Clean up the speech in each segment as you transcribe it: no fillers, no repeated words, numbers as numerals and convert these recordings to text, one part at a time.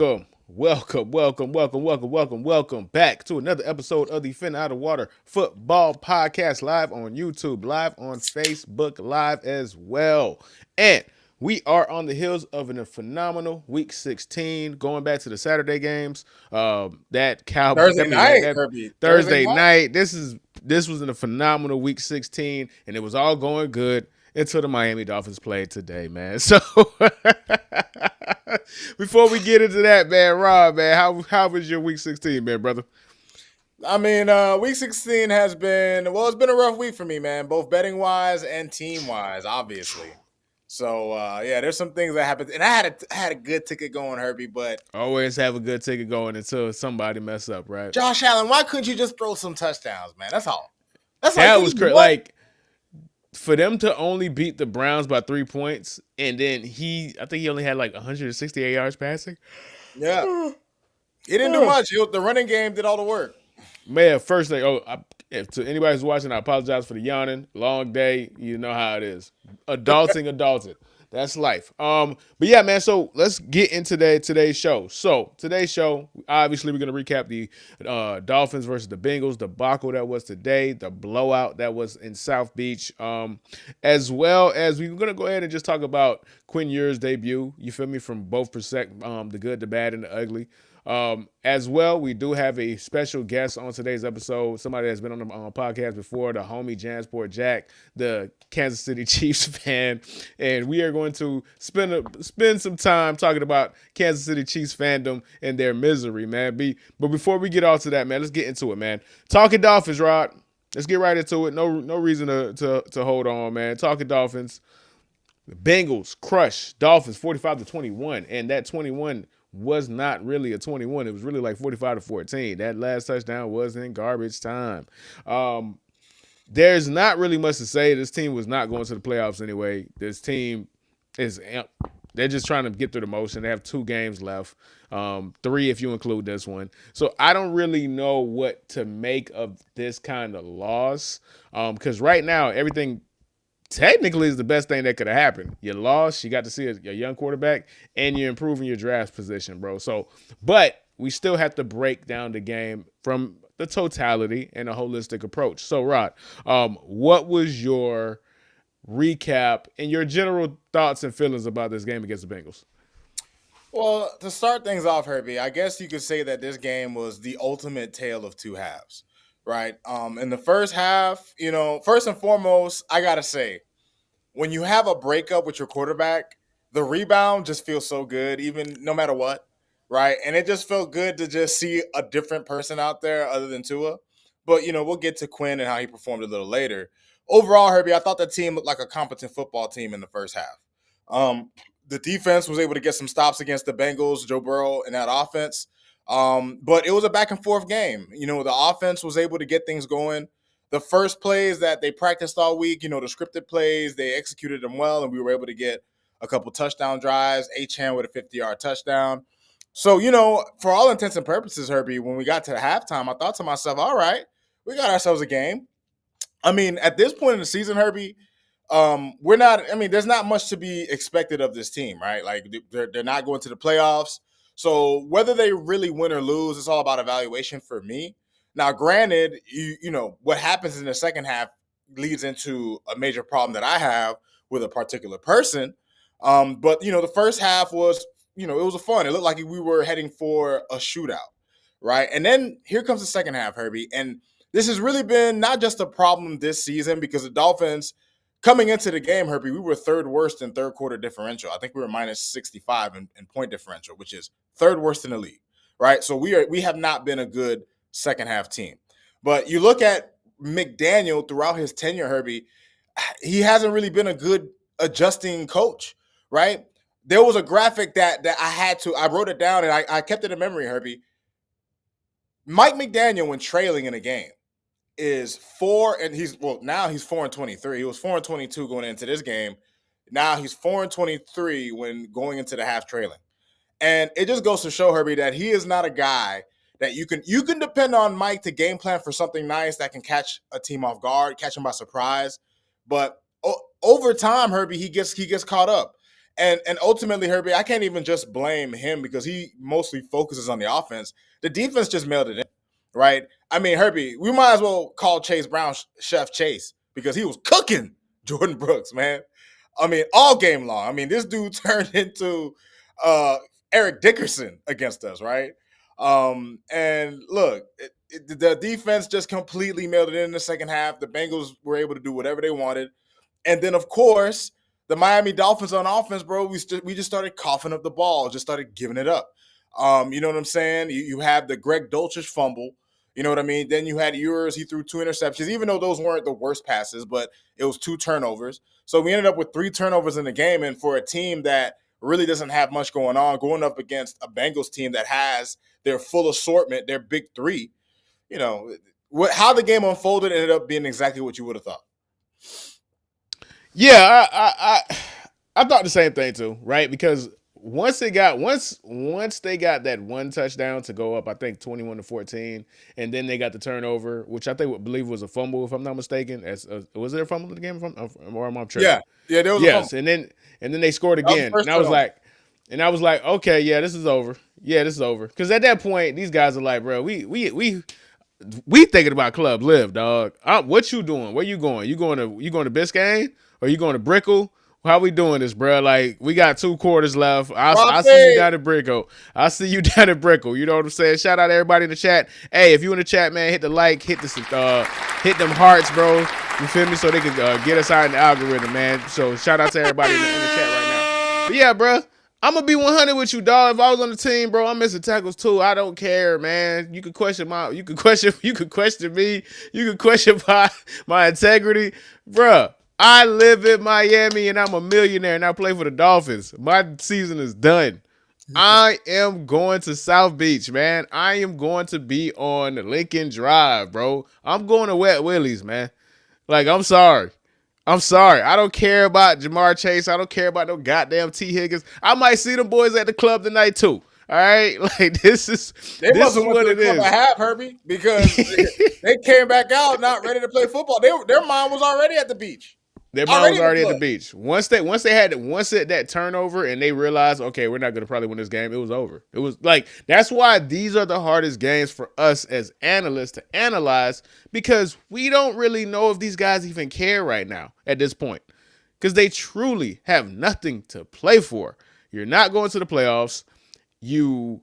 Welcome back to another episode of the Fin Out of Water Football Podcast, live on YouTube, live on Facebook, live as well. And we are on the heels of a phenomenal Week 16, going back to the Saturday games. Thursday I mean night, that Herbie. Thursday Thursday night. night. This was in a phenomenal Week 16, and it was all going good until the Miami Dolphins played today, man. So before we get into that, man, Rob, man, how was your Week 16, man, brother? Week 16 has been it's been a rough week for me, man, both betting wise and team wise, obviously. So yeah, there's some things that happened, and I had a good ticket going, Herbie. But Always have a good ticket going until somebody mess up, right? Josh Allen, why couldn't you just throw some touchdowns, man? That's all. That's all. That Can was you crazy. what? Like for them to only beat the Browns by 3 points, and then I think he only had like 168 yards passing. Yeah, he didn't do much. The running game did all the work. Man, first thing, to anybody who's watching, I apologize for the yawning. Long day, you know how it is. Adulting. That's life. But yeah, man. So let's get into today's show. So today's show, obviously, we're gonna recap the Dolphins versus the Bengals debacle that was today, the blowout that was in South Beach, as well as we're gonna go ahead and just talk about Quinn Ewers' debut. You feel me? From both perspectives, the good, the bad, and the ugly. As well, we do have a special guest on today's episode. Somebody that's been on the podcast before, the homie Jansport Jack, the Kansas City Chiefs fan, and we are going to spend some time talking about Kansas City Chiefs fandom and their misery, man. But before we get off to that, man, let's get into it, man. Talking Dolphins, Rod. Let's get right into it. No reason to hold on, man. Talking Dolphins. The Bengals crush Dolphins 45-21, and that 21 was not really a 21. It was really like 45-14. That last touchdown was in garbage time. There's not really much to say. This team was not going to the playoffs anyway. This team is they're just trying to get through the motion. They have 2 games left, 3 if you include this one. So I don't really know what to make of this kind of loss because right now everything technically is the best thing that could have happened. You lost, you got to see a young quarterback, and you're improving your draft position, bro. So, but we still have to break down the game from the totality and a holistic approach. So, Rod, what was your recap and your general thoughts and feelings about this game against the Bengals? Well, to start things off, Herbie, I guess you could say that this game was the ultimate tale of two halves, right? In the first half, first and foremost, I gotta say, when you have a breakup with your quarterback, the rebound just feels so good, even no matter what, right? And it just felt good to just see a different person out there other than Tua. But we'll get to Quinn and how he performed a little later. Overall, Herbie, I thought the team looked like a competent football team in the first half. The defense was able to get some stops against the Bengals, Joe Burrow, and that offense. But it was a back and forth game. The offense was able to get things going. The first plays that they practiced all week, the scripted plays, they executed them well, and we were able to get a couple touchdown drives. Chan with a 50-yard touchdown. So, for all intents and purposes, Herbie, when we got to halftime, I thought to myself, all right, we got ourselves a game. I mean, at this point in the season, Herbie, we're not. I mean, there's not much to be expected of this team, right? Like they're not going to the playoffs. So whether they really win or lose, it's all about evaluation for me. Now, granted, what happens in the second half leads into a major problem that I have with a particular person. But the first half was, it was a fun. It looked like we were heading for a shootout, right? And then here comes the second half, Herbie, and this has really been not just a problem this season because the Dolphins coming into the game, Herbie, we were third worst in third quarter differential. I think we were minus 65 in point differential, which is third worst in the league, right? So we have not been a good second half team. But you look at McDaniel throughout his tenure, Herbie, he hasn't really been a good adjusting coach, right? There was a graphic that I wrote it down and I kept it in memory, Herbie. Mike McDaniel, when trailing in a game, is 4 and now he's 4-23. He was 4-22 going into this game. Now he's 4-23 when going into the half trailing. And it just goes to show, Herbie, that he is not a guy that you can depend on Mike to game plan for something nice that can catch a team off guard, catch him by surprise. But over time, Herbie, he gets caught up. And ultimately, Herbie, I can't even just blame him because he mostly focuses on the offense. The defense just mailed it in, right? I mean, Herbie, we might as well call Chase Brown Chef Chase because he was cooking Jordan Brooks, man. I mean, all game long. I mean, this dude turned into uh, Eric Dickerson against us, right? And look, the defense just completely mailed it in the second half. The Bengals were able to do whatever they wanted. And then, of course, the Miami Dolphins on offense, bro, we just started coughing up the ball, just started giving it up. You know what I'm saying? You have the Greg Dulcich fumble. You know what I mean? Then you had Ewers. He threw 2 interceptions, even though those weren't the worst passes, but it was 2 turnovers. So we ended up with 3 turnovers in the game. And for a team that really doesn't have much going on, going up against a Bengals team that has their full assortment, their big three, you know, how the game unfolded ended up being exactly what you would have thought. Yeah, I thought the same thing too, right? Because once they got that one touchdown to go up, I think 21-14, and then they got the turnover, which I think believe was a fumble, if I'm not mistaken. Was it a fumble in the game? Or am I tripping? Yeah, there was a Yes, fumble. And then they scored That was the again, first and I was like, okay, yeah, this is over. Yeah, this is over. Because at that point, these guys are like, bro, we thinking about Club Live, dog. What you doing? Where you going? You going to Biscayne or you going to Brickell? How we doing this, bro? Like, we got 2 quarters left. I see you down at Brickell. I see you down at Brickell. You know what I'm saying? Shout out to everybody in the chat. Hey, if you in the chat, man, hit the like, hit them hearts, bro. You feel me? So they can get us out in the algorithm, man. So shout out to everybody in the chat right now. But yeah, bro. I'm gonna be 100 with you, dog. If I was on the team, bro, I'm missing tackles too. I don't care, man. You could question me. You could question my integrity, bro. I live in Miami and I'm a millionaire and I play for the Dolphins. My season is done. I am going to South Beach, man. I am going to be on Lincoln Drive, bro. I'm going to Wet Willie's, man. Like, I'm sorry. I don't care about Jamar Chase. I don't care about no goddamn T. Higgins. I might see them boys at the club tonight too. All right, like this is what it is. I have Herbie because they came back out not ready to play football. Their mind was already at the beach. Their mind was already at the beach. Once that turnover and they realized, okay, we're not going to probably win this game, it was over. It was like, that's why these are the hardest games for us as analysts to analyze, because we don't really know if these guys even care right now at this point, because they truly have nothing to play for. You're not going to the playoffs. You're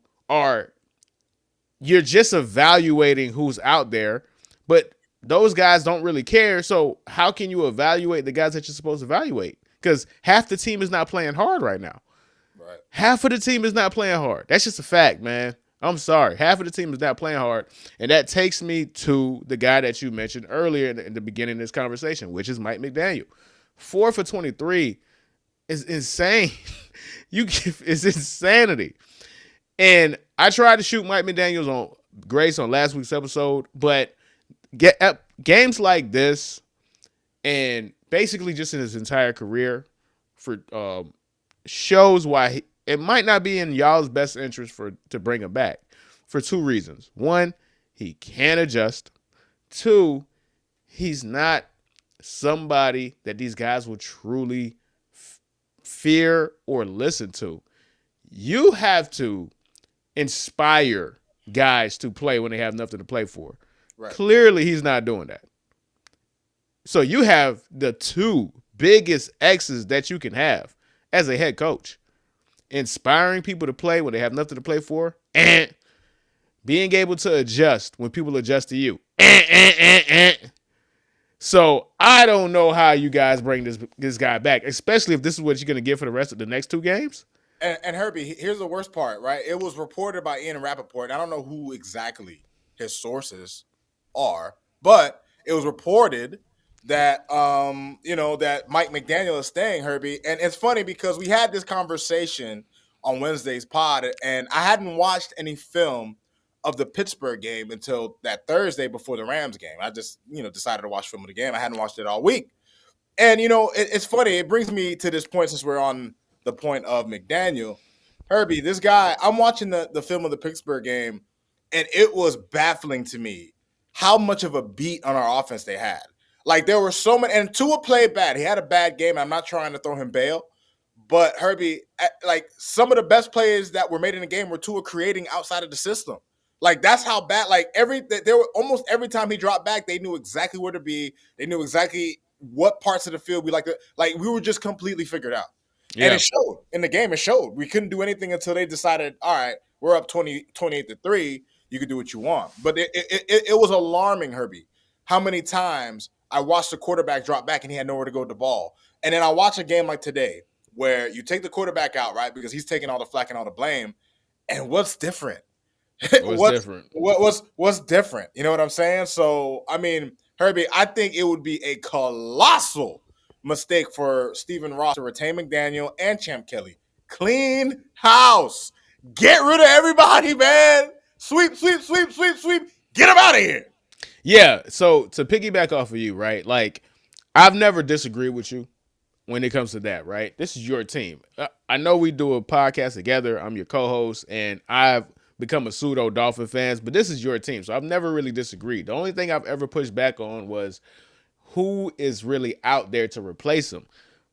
just evaluating who's out there, but those guys don't really care. So how can you evaluate the guys that you're supposed to evaluate? Because half the team is not playing hard right now. Right. Half of the team is not playing hard. That's just a fact, man. I'm sorry. Half of the team is not playing hard. And that takes me to the guy that you mentioned earlier in the beginning of this conversation, which is Mike McDaniel. 4 for 23 is insane. It's insanity. And I tried to shoot Mike McDaniels on grace on last week's episode, but games like this, and basically just in his entire career, for shows why it might not be in y'all's best interest to bring him back for 2 reasons. 1, he can't adjust. 2, he's not somebody that these guys will truly fear or listen to. You have to inspire guys to play when they have nothing to play for. Right. Clearly, he's not doing that. So you have the 2 biggest X's that you can have as a head coach. Inspiring people to play when they have nothing to play for, and being able to adjust when people adjust to you. So I don't know how you guys bring this guy back, especially if this is what you're going to get for the rest of the next 2 games. And Herbie, here's the worst part, right? It was reported by Ian Rappaport. I don't know who exactly his sources are, but it was reported that that Mike McDaniel is staying, Herbie. And it's funny because we had this conversation on Wednesday's pod, and I hadn't watched any film of the Pittsburgh game until that Thursday before the Rams game. I just decided to watch film of the game. I hadn't watched it all week. And it's funny, it brings me to this point, since we're on the point of McDaniel. Herbie, this guy, I'm watching the film of the Pittsburgh game, and it was baffling to me how much of a beat on our offense they had. Like, there were so many, and Tua played bad. He had a bad game. I'm not trying to throw him bail, But Herbie, like some of the best plays that were made in the game were Tua creating outside of the system. Like that's how bad. Like there were almost every time he dropped back, they knew exactly where to be. They knew exactly what parts of the field we like we were just completely figured out. And Yeah, it showed in the game. It showed we couldn't do anything until they decided, all right, we're up 28-3. You can do what you want. But it was alarming, Herbie, how many times I watched the quarterback drop back and he had nowhere to go with the ball. And then I watch a game like today where you take the quarterback out, right? Because he's taking all the flack and all the blame. And what's different? it was what's different. what's different? You know what I'm saying? So I mean, Herbie, I think it would be a colossal mistake for Stephen Ross to retain McDaniel and Champ Kelly. Clean house. Get rid of everybody, man. Sweep, sweep, sweep, sweep, sweep. Get them out of here. Yeah. So to piggyback off of you, right? Like, I've never disagreed with you when it comes to that, right? This is your team. I know we do a podcast together. I'm your co-host, and I've become a pseudo Dolphin fans, but this is your team, so I've never really disagreed. The only thing I've ever pushed back on was who is really out there to replace him.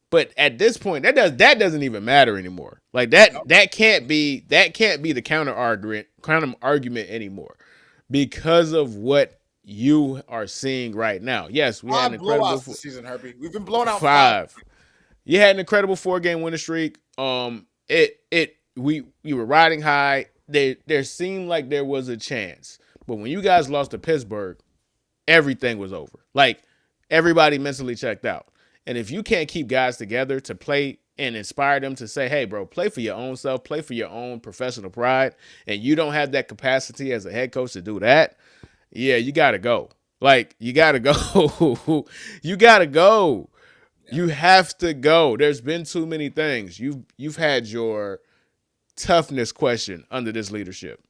But at this point, that doesn't even matter anymore. Like that can't be the counter argument anymore because of what you are seeing right now. Yes, we had an Five incredible blowouts this season, Herbie. We've been blown out five. five. You had an incredible 4-game winning streak. We were riding high. There seemed like there was a chance, but when you guys lost to Pittsburgh, everything was over. Like everybody mentally checked out. And if you can't keep guys together to play and inspire them to say, hey, bro, play for your own self, play for your own professional pride, and you don't have that capacity as a head coach to do that, yeah, you got to go. Like, you got to go. You got to go. Yeah. You have to go. There's been too many things. You've had your toughness question under this leadership.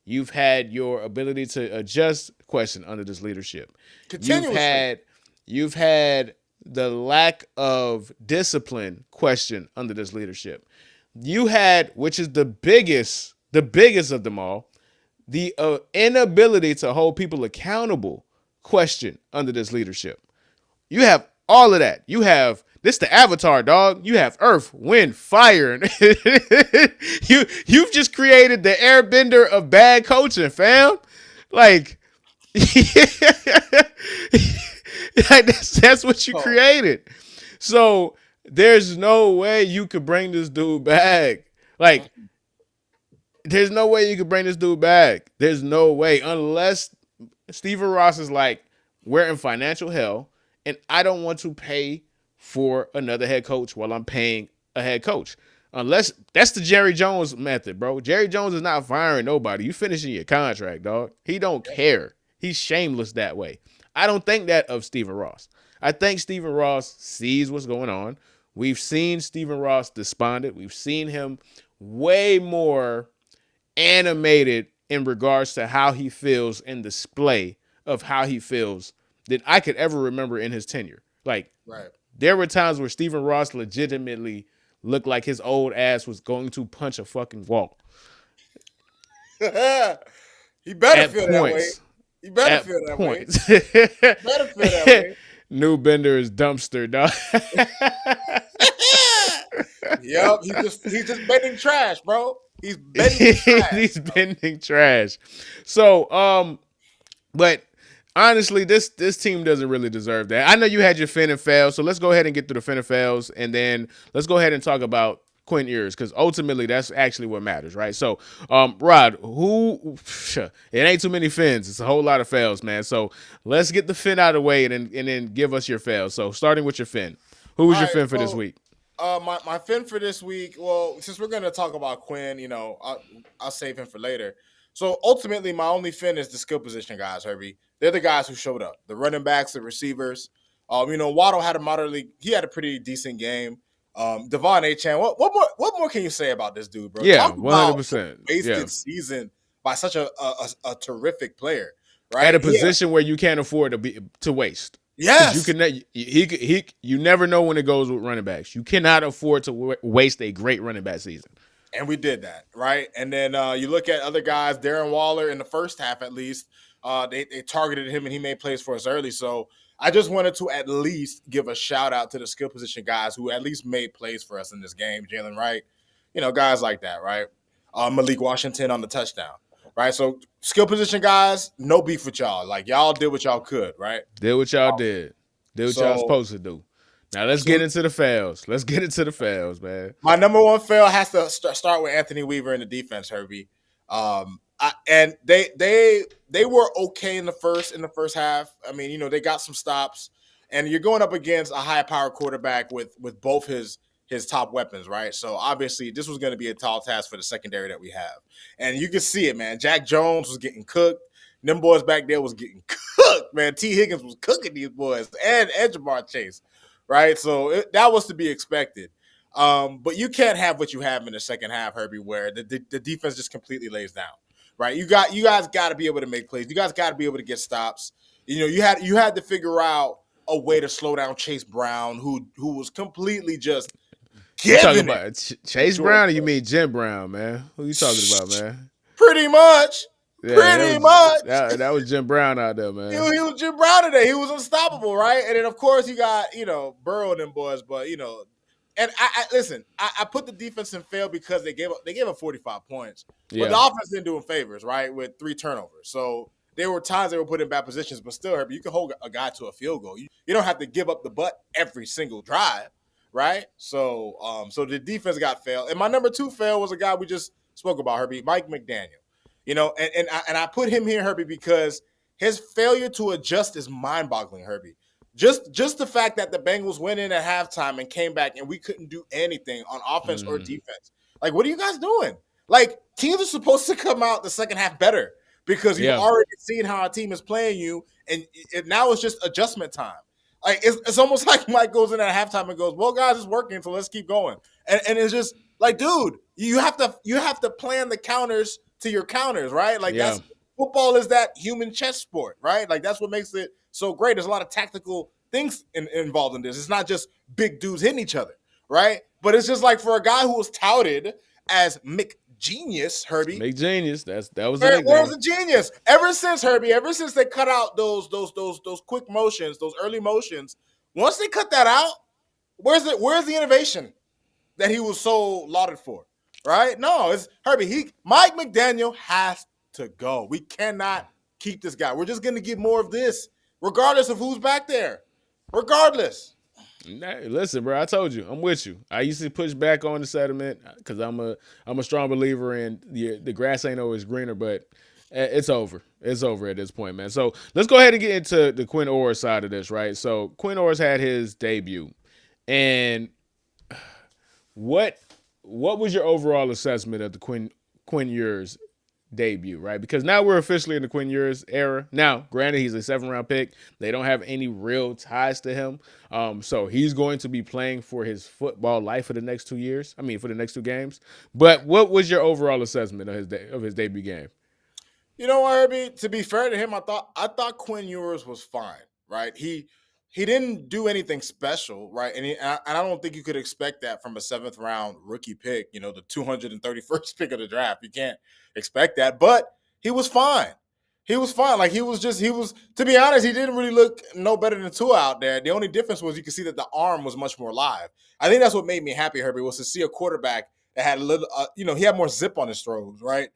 You've had your ability to adjust question under this leadership. You've Continuously. had you've had the lack of discipline question under this leadership. You had, which is the biggest of them all, the inability to hold people accountable question under this leadership. You have all of that. You have this the Avatar, dog. You have Earth, Wind, Fire. You've just created the airbender of bad coaching, fam. Like, like that's what you Oh, created. So there's no way you could bring this dude back. Like, there's no way you could bring this dude back. There's no way unless Stephen Ross is like, we're in financial hell, and I don't want to pay for another head coach while I'm paying a head coach. Unless that's the Jerry Jones method, bro. Jerry Jones is not firing nobody. You finishing your contract, dog. He don't care. He's shameless that way. I don't think that of Stephen Ross. I think Stephen Ross sees what's going on. We've seen Stephen Ross despondent. We've seen him way more animated in regards to how he feels and display of how he feels than I could ever remember in his tenure. Like, right. there were times where Stephen Ross legitimately looked like his old ass was going to punch a fucking wall. He better At feel that way. points. He better At feel that way. points. Better feel that way. New Bender is dumpster, dog. Yep, he's just bending trash, bro. He's bending trash. He's bending trash. So, but honestly, this team doesn't really deserve that. I know you had your fin and fail, so let's go ahead and get through the fin and fails, and then let's go ahead and talk about Quinn Ewers, because ultimately that's actually what matters, right? So, Rod, it ain't too many fins. It's a whole lot of fails, man. So let's get the fin out of the way and then give us your fails. So starting with your fin. Who was All your right, fin for this so week? my fin for this week. Well, since we're gonna talk about Quinn, I'll save him for later. So ultimately, my only fin is the skill position guys, Herbie. They're the guys who showed up. The running backs, the receivers. Waddle had he had a pretty decent game. Devon Achan, what more can you say about this dude, bro? Yeah, Talk about a 100%. Yeah. wasted season by such a terrific player, At right? a position where you can't afford to waste. Because you Yes, can you never know when it goes with running backs. You cannot afford to waste a great running back season. and we did that, right? And then you look at other guys, Darren Waller in the first half at least, they targeted him and he made plays for us early. So I just wanted to at least give a shout out to the skill position guys who at least made plays for us in this game. Jalen Wright, guys like that, right? Malik Washington on the touchdown, right? So skill position guys, no beef with y'all. Like y'all did what y'all could, right? Did what y'all did. Did what y'all So, supposed to do. Now let's so get into the fails. Let's get into the fails, man. my number one fail has to start with Anthony Weaver in the defense, Herbie. And they were okay in the first half. I mean, they got some stops, and you're going up against a high power quarterback with both his top weapons, right? So obviously this was going to be a tall task for the secondary that we have, and you can see it, man. Jack Jones was getting cooked. Them boys back there was getting cooked, man. T. Higgins was cooking these boys, and Jamar Chase, right? So that was to be expected. But you can't have what you have in the second half, Herbie, where the defense just completely lays down. Right, you guys got to be able to make plays. You guys got to be able to get stops. You had to figure out a way to slow down Chase Brown, who was completely just You talking giving it. about Chase Brown, or you mean Jim Brown, man? Who you talking about, man? Pretty much, Yeah, pretty much. that was Jim Brown out there, man. He was Jim Brown today. He was unstoppable, right? And then of course you got Burrow and them boys, but and I listen. I put the defense in fail because they gave up 45 points, but the offense didn't do them favors, right? With 3 turnovers, so there were times they were put in bad positions, but still, Herbie, you can hold a guy to a field goal. You don't have to give up the butt every single drive, right? So so the defense got failed, and my number 2 fail was a guy we just spoke about, Herbie, Mike McDaniel. And I put him here, Herbie, because his failure to adjust is mind-boggling, Herbie. Just the fact that the Bengals went in at halftime and came back and we couldn't do anything on offense or defense. Like, what are you guys doing? Like, teams are supposed to come out the second half better because you've already seen how our team is playing you, and now it's just adjustment time. Like, it's almost like Mike goes in at halftime and goes, "Well, guys, it's working, so let's keep going." And it's just like, dude, you have to plan the counters to your counters, right? Like that's football is that human chess sport, right? Like that's what makes it so great. There's a lot of tactical things involved in this. It's not just big dudes hitting each other, right? But it's just like for a guy who was touted as McGenius, Herbie. McGenius, that was where was the genius? Ever since Herbie, ever since they cut out those quick motions, those early motions, once they cut that out, where's the innovation that he was so lauded for? Right? No, it's Herbie. Mike McDaniel has to go. We cannot keep this guy. We're just going to get more of this, regardless of who's back there. Regardless. Listen, bro, I told you, I'm with you. I used to push back on the settlement because I'm a strong believer in the grass ain't always greener, but it's over. It's over at this point, man. So let's go ahead and get into the Quinn Ewers side of this, right? So Quinn Ewers had his debut, and what was your overall assessment of the Quinn Ewers debut, right? Because now we're officially in the Quinn Ewers era. Now, granted, he's a 7th-round pick. They don't have any real ties to him. So he's going to be playing for his football life for the next 2 years. I mean, for the next 2 games. But what was your overall assessment of his debut game? You know what, Herbie? To be fair to him, I thought Quinn Ewers was fine, right? He didn't do anything special, right? And I don't think you could expect that from a 7th-round rookie pick, the 231st pick of the draft. You can't expect that, but he was fine. He was fine. Like he was, to be honest, he didn't really look no better than Tua out there. The only difference was you could see that the arm was much more live. I think that's what made me happy, Herbie, was to see a quarterback that had a little, he had more zip on his throws, right?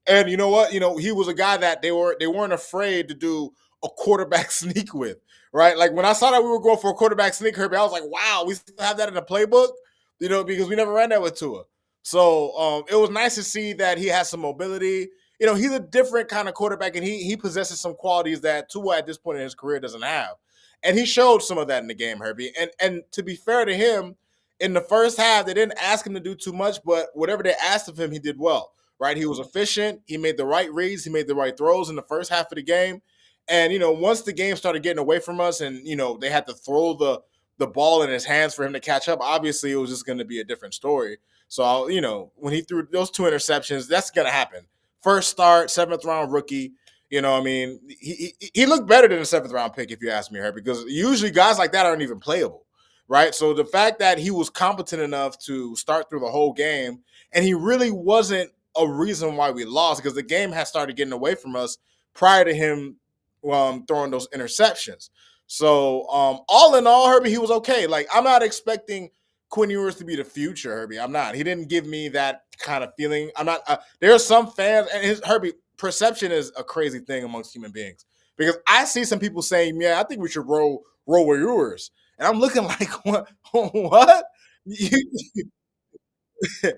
And you know what? He was a guy that they weren't afraid to do a quarterback sneak with, right? Like when I saw that we were going for a quarterback sneak, Herbie, I was like, wow, we still have that in the playbook, because we never ran that with Tua. So it was nice to see that he has some mobility. He's a different kind of quarterback, and he possesses some qualities that Tua at this point in his career doesn't have. And he showed some of that in the game, Herbie. And to be fair to him, in the first half, they didn't ask him to do too much, but whatever they asked of him, he did well. Right, he was efficient. He made the right reads. He made the right throws in the first half of the game. And once the game started getting away from us, and they had to throw the ball in his hands for him to catch up, obviously it was just going to be a different story. So when he threw those 2 interceptions, that's going to happen. First start, 7th-round rookie. He looked better than a 7th-round pick, if you ask me, Herb, because usually guys like that aren't even playable, right? So the fact that he was competent enough to start through the whole game, and he really wasn't a reason why we lost, because the game had started getting away from us prior to him throwing those interceptions. So, all in all, Herbie, he was okay. Like, I'm not expecting Quinn Ewers to be the future, Herbie. I'm not. He didn't give me that kind of feeling. I'm not. There are some fans, and Herbie, perception is a crazy thing amongst human beings because I see some people saying, "Yeah, I think we should roll with Ewers," and I'm looking like, "What? What?" That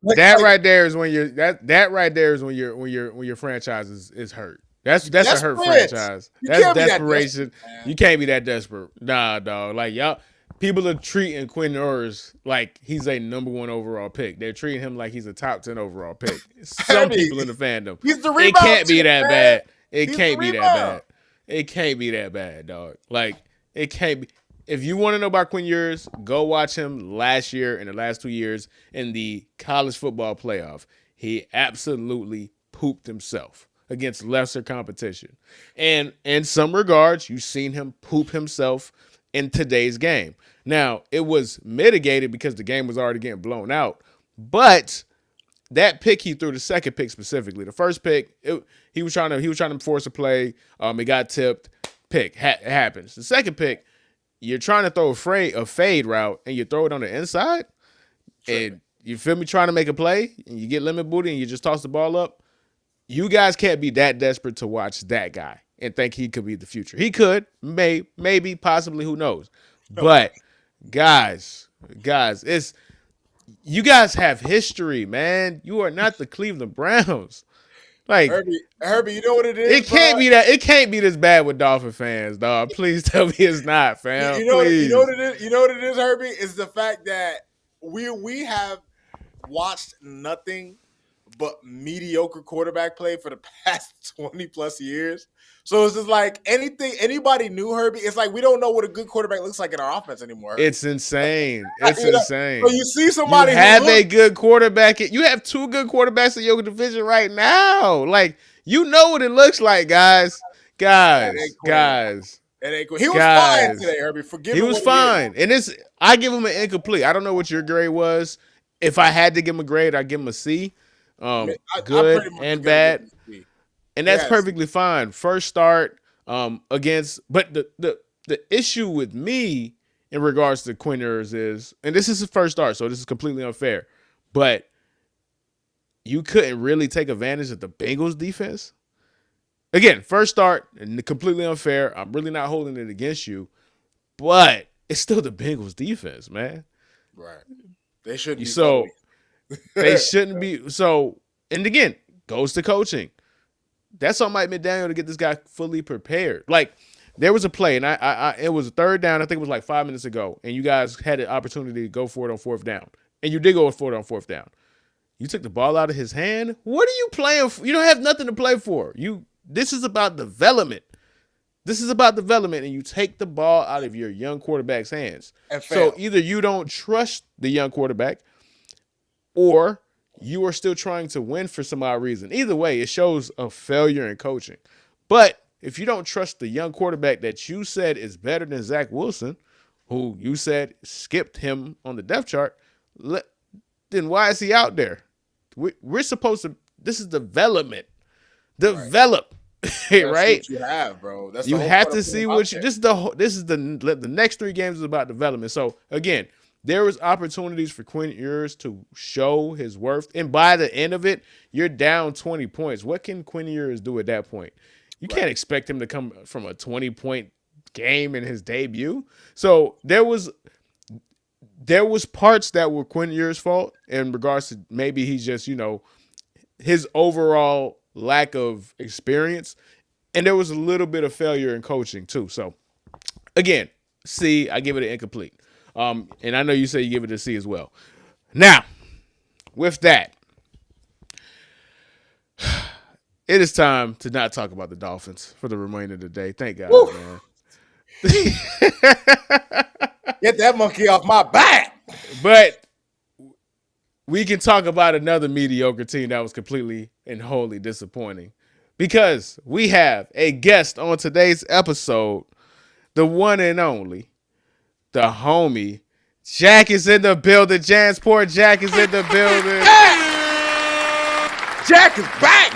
Like right there is when you're that right there is when your franchise is hurt. That's a hurt desperate. franchise. You That's can't be that desperate, desperation. man. You can't be that desperate. Nah, dog. Like y'all people are treating Quinn Ewers like he's a number 1 overall pick. They're treating him like he's a top 10 overall pick. Some Herbie, people in the fandom. he's the It rebound can't be champ, that man. bad. It He's the can't be that rebound. bad. It can't be that bad, dog. Like it can't be. If you want to know about Quinn Ewers, go watch him last year and the last 2 years in the college football playoff. He absolutely pooped himself against lesser competition. And in some regards, you've seen him poop himself in today's game. Now, it was mitigated because the game was already getting blown out. But that pick he threw, the second pick specifically, the first pick, he was trying to force a play. It got tipped. Pick happens. The second pick, you're trying to throw a fade route and you throw it on the inside, and you feel me, trying to make a play, and you get limit booty and you just toss the ball up. You guys can't be that desperate to watch that guy and think he could be the future. He could, maybe, possibly, who knows? But guys, it's you guys have history, man. You are not the Cleveland Browns. Like Herbie, you know what it is? it can't be that. It can't be this bad with Dolphin fans, dog. Please tell me it's not, fam. Please. You know what it is? You know what it is, Herbie? Is the fact that we have watched nothing but mediocre quarterback play for the past 20 plus years. So it's just like anybody new, Herbie, it's like we don't know what a good quarterback looks like in our offense anymore. Herbie. It's insane. It's insane. So you see somebody you have a good quarterback. You have 2 good quarterbacks in your division right now. Like, you know what it looks like, guys. It ain't cool. He was fine today, Herbie. Forgive me. He was fine. And I give him an incomplete. I don't know what your grade was. If I had to give him a grade, I'd give him a C. Good and bad. And that's perfectly fine. First start against, but the issue with me in regards to Quinn Ewers is, and this is his first start, so this is completely unfair, but you couldn't really take advantage of the Bengals defense. Again, first start, and completely unfair. I'm really not holding it against you, but it's still the Bengals defense, man. Right. They shouldn't be. So they shouldn't be. So, and again, goes to coaching. That's on Mike McDaniel to get this guy fully prepared. Like, there was a play, and it was a third down. I think it was like 5 minutes ago, and you guys had an opportunity to go for it on fourth down, and you did go for it on fourth down. You took the ball out of his hand. What are you playing for? You don't have nothing to play for. This is about development. This is about development, and you take the ball out of your young quarterback's hands. So either you don't trust the young quarterback, or you are still trying to win for some odd reason. Either way, it shows a failure in coaching. But if you don't trust the young quarterback that you said is better than Zach Wilson, who you said skipped him on the depth chart, then why is he out there? We're supposed to. This is development. Develop, right? What you have, bro. That's you have to see what you. This is the next 3 games is about development. So again, there was opportunities for Quinn Ewers to show his worth, and by the end of it, you're down 20 points. What can Quinn Ewers do at that point? You can't expect him to come from a 20-point game in his debut. So there was parts that were Quinn Ewers' fault in regards to maybe he's just, his overall lack of experience. And there was a little bit of failure in coaching too. So again, C, I give it an incomplete. And I know you say you give it a C as well. Now, with that, it is time to not talk about the Dolphins for the remainder of the day. Thank God, man. Get that monkey off my back. But we can talk about another mediocre team that was completely and wholly disappointing, because we have a guest on today's episode, the one and only, the homie. Jack is in the building. Jansport Jack is in the building. Jack is back.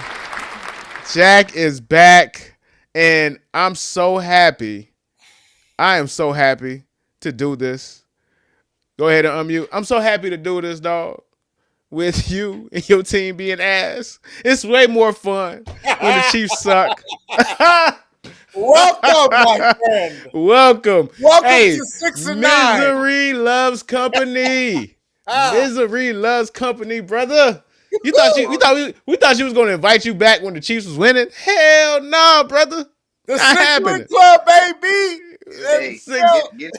Jack is back, and I'm so happy I am so happy to do this. Go ahead and unmute. I'm so happy to do this, dog, with you and your team being ass. It's way more fun when the Chiefs suck. Welcome, my friend. Welcome. Welcome Hey, to 6 and 9. misery loves company. Ah, Misery loves company, brother. You thought you, woo! you thought we thought she was gonna invite you back when the Chiefs was winning? Hell no, brother. The Not 6 win happening. club, baby. Let's Hey, Six, go. get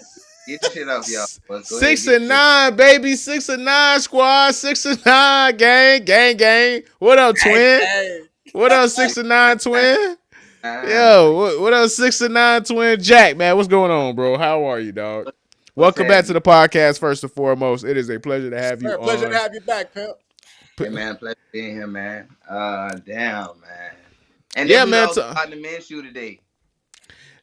the shit off, y'all. But go ahead, six get and the shit. nine, baby. 6 and 9 squad. 6 and 9 gang, gang, gang. What up, Gang, twin? gang. What up, Six, 6 and 9 nine, twin? nine. Yo, what up, 6 and 9 twin? Jack, man, what's going on, bro? How are you, dog? What's Welcome back to happening? the podcast. First and foremost, it is a pleasure to have you Sir, pleasure to on. have you back, pimp. Hey, man, pleasure being here, man. Damn, man. And then Yeah, we man. lost Gardner Minshew today,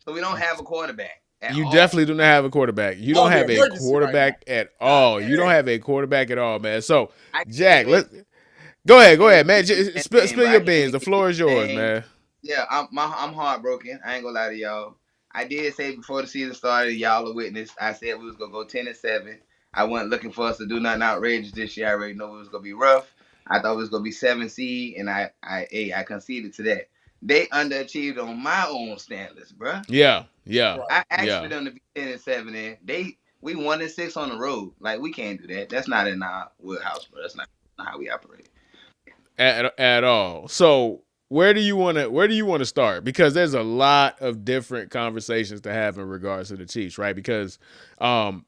so we don't have a quarterback at You all. definitely do not have a quarterback. You Oh, don't the have a emergency right now. quarterback at God all. You don't damn. have a quarterback at all, man. So, I can't Jack, even let's go keep ahead, man. the Defense Spill, name, spill bro. your I can't beans. even The keep the floor is yours, name. man. Yeah, I'm heartbroken. I ain't gonna lie to y'all. I did say before the season started, y'all are witness. I said we was gonna go 10-7. I wasn't looking for us to do nothing outrageous this year. I already know it was gonna be rough. I thought it was gonna be 7 seed, and I conceded to that. They underachieved on my own standards, bruh. Yeah, yeah, Right. I asked for yeah. them to be 10-7, and we 1-6 on the road. Like we can't do that. That's not in our wheelhouse, bro. That's not how we operate. At all. So, where do you want to start? Because there's a lot of different conversations to have in regards to the Chiefs, right? Because um,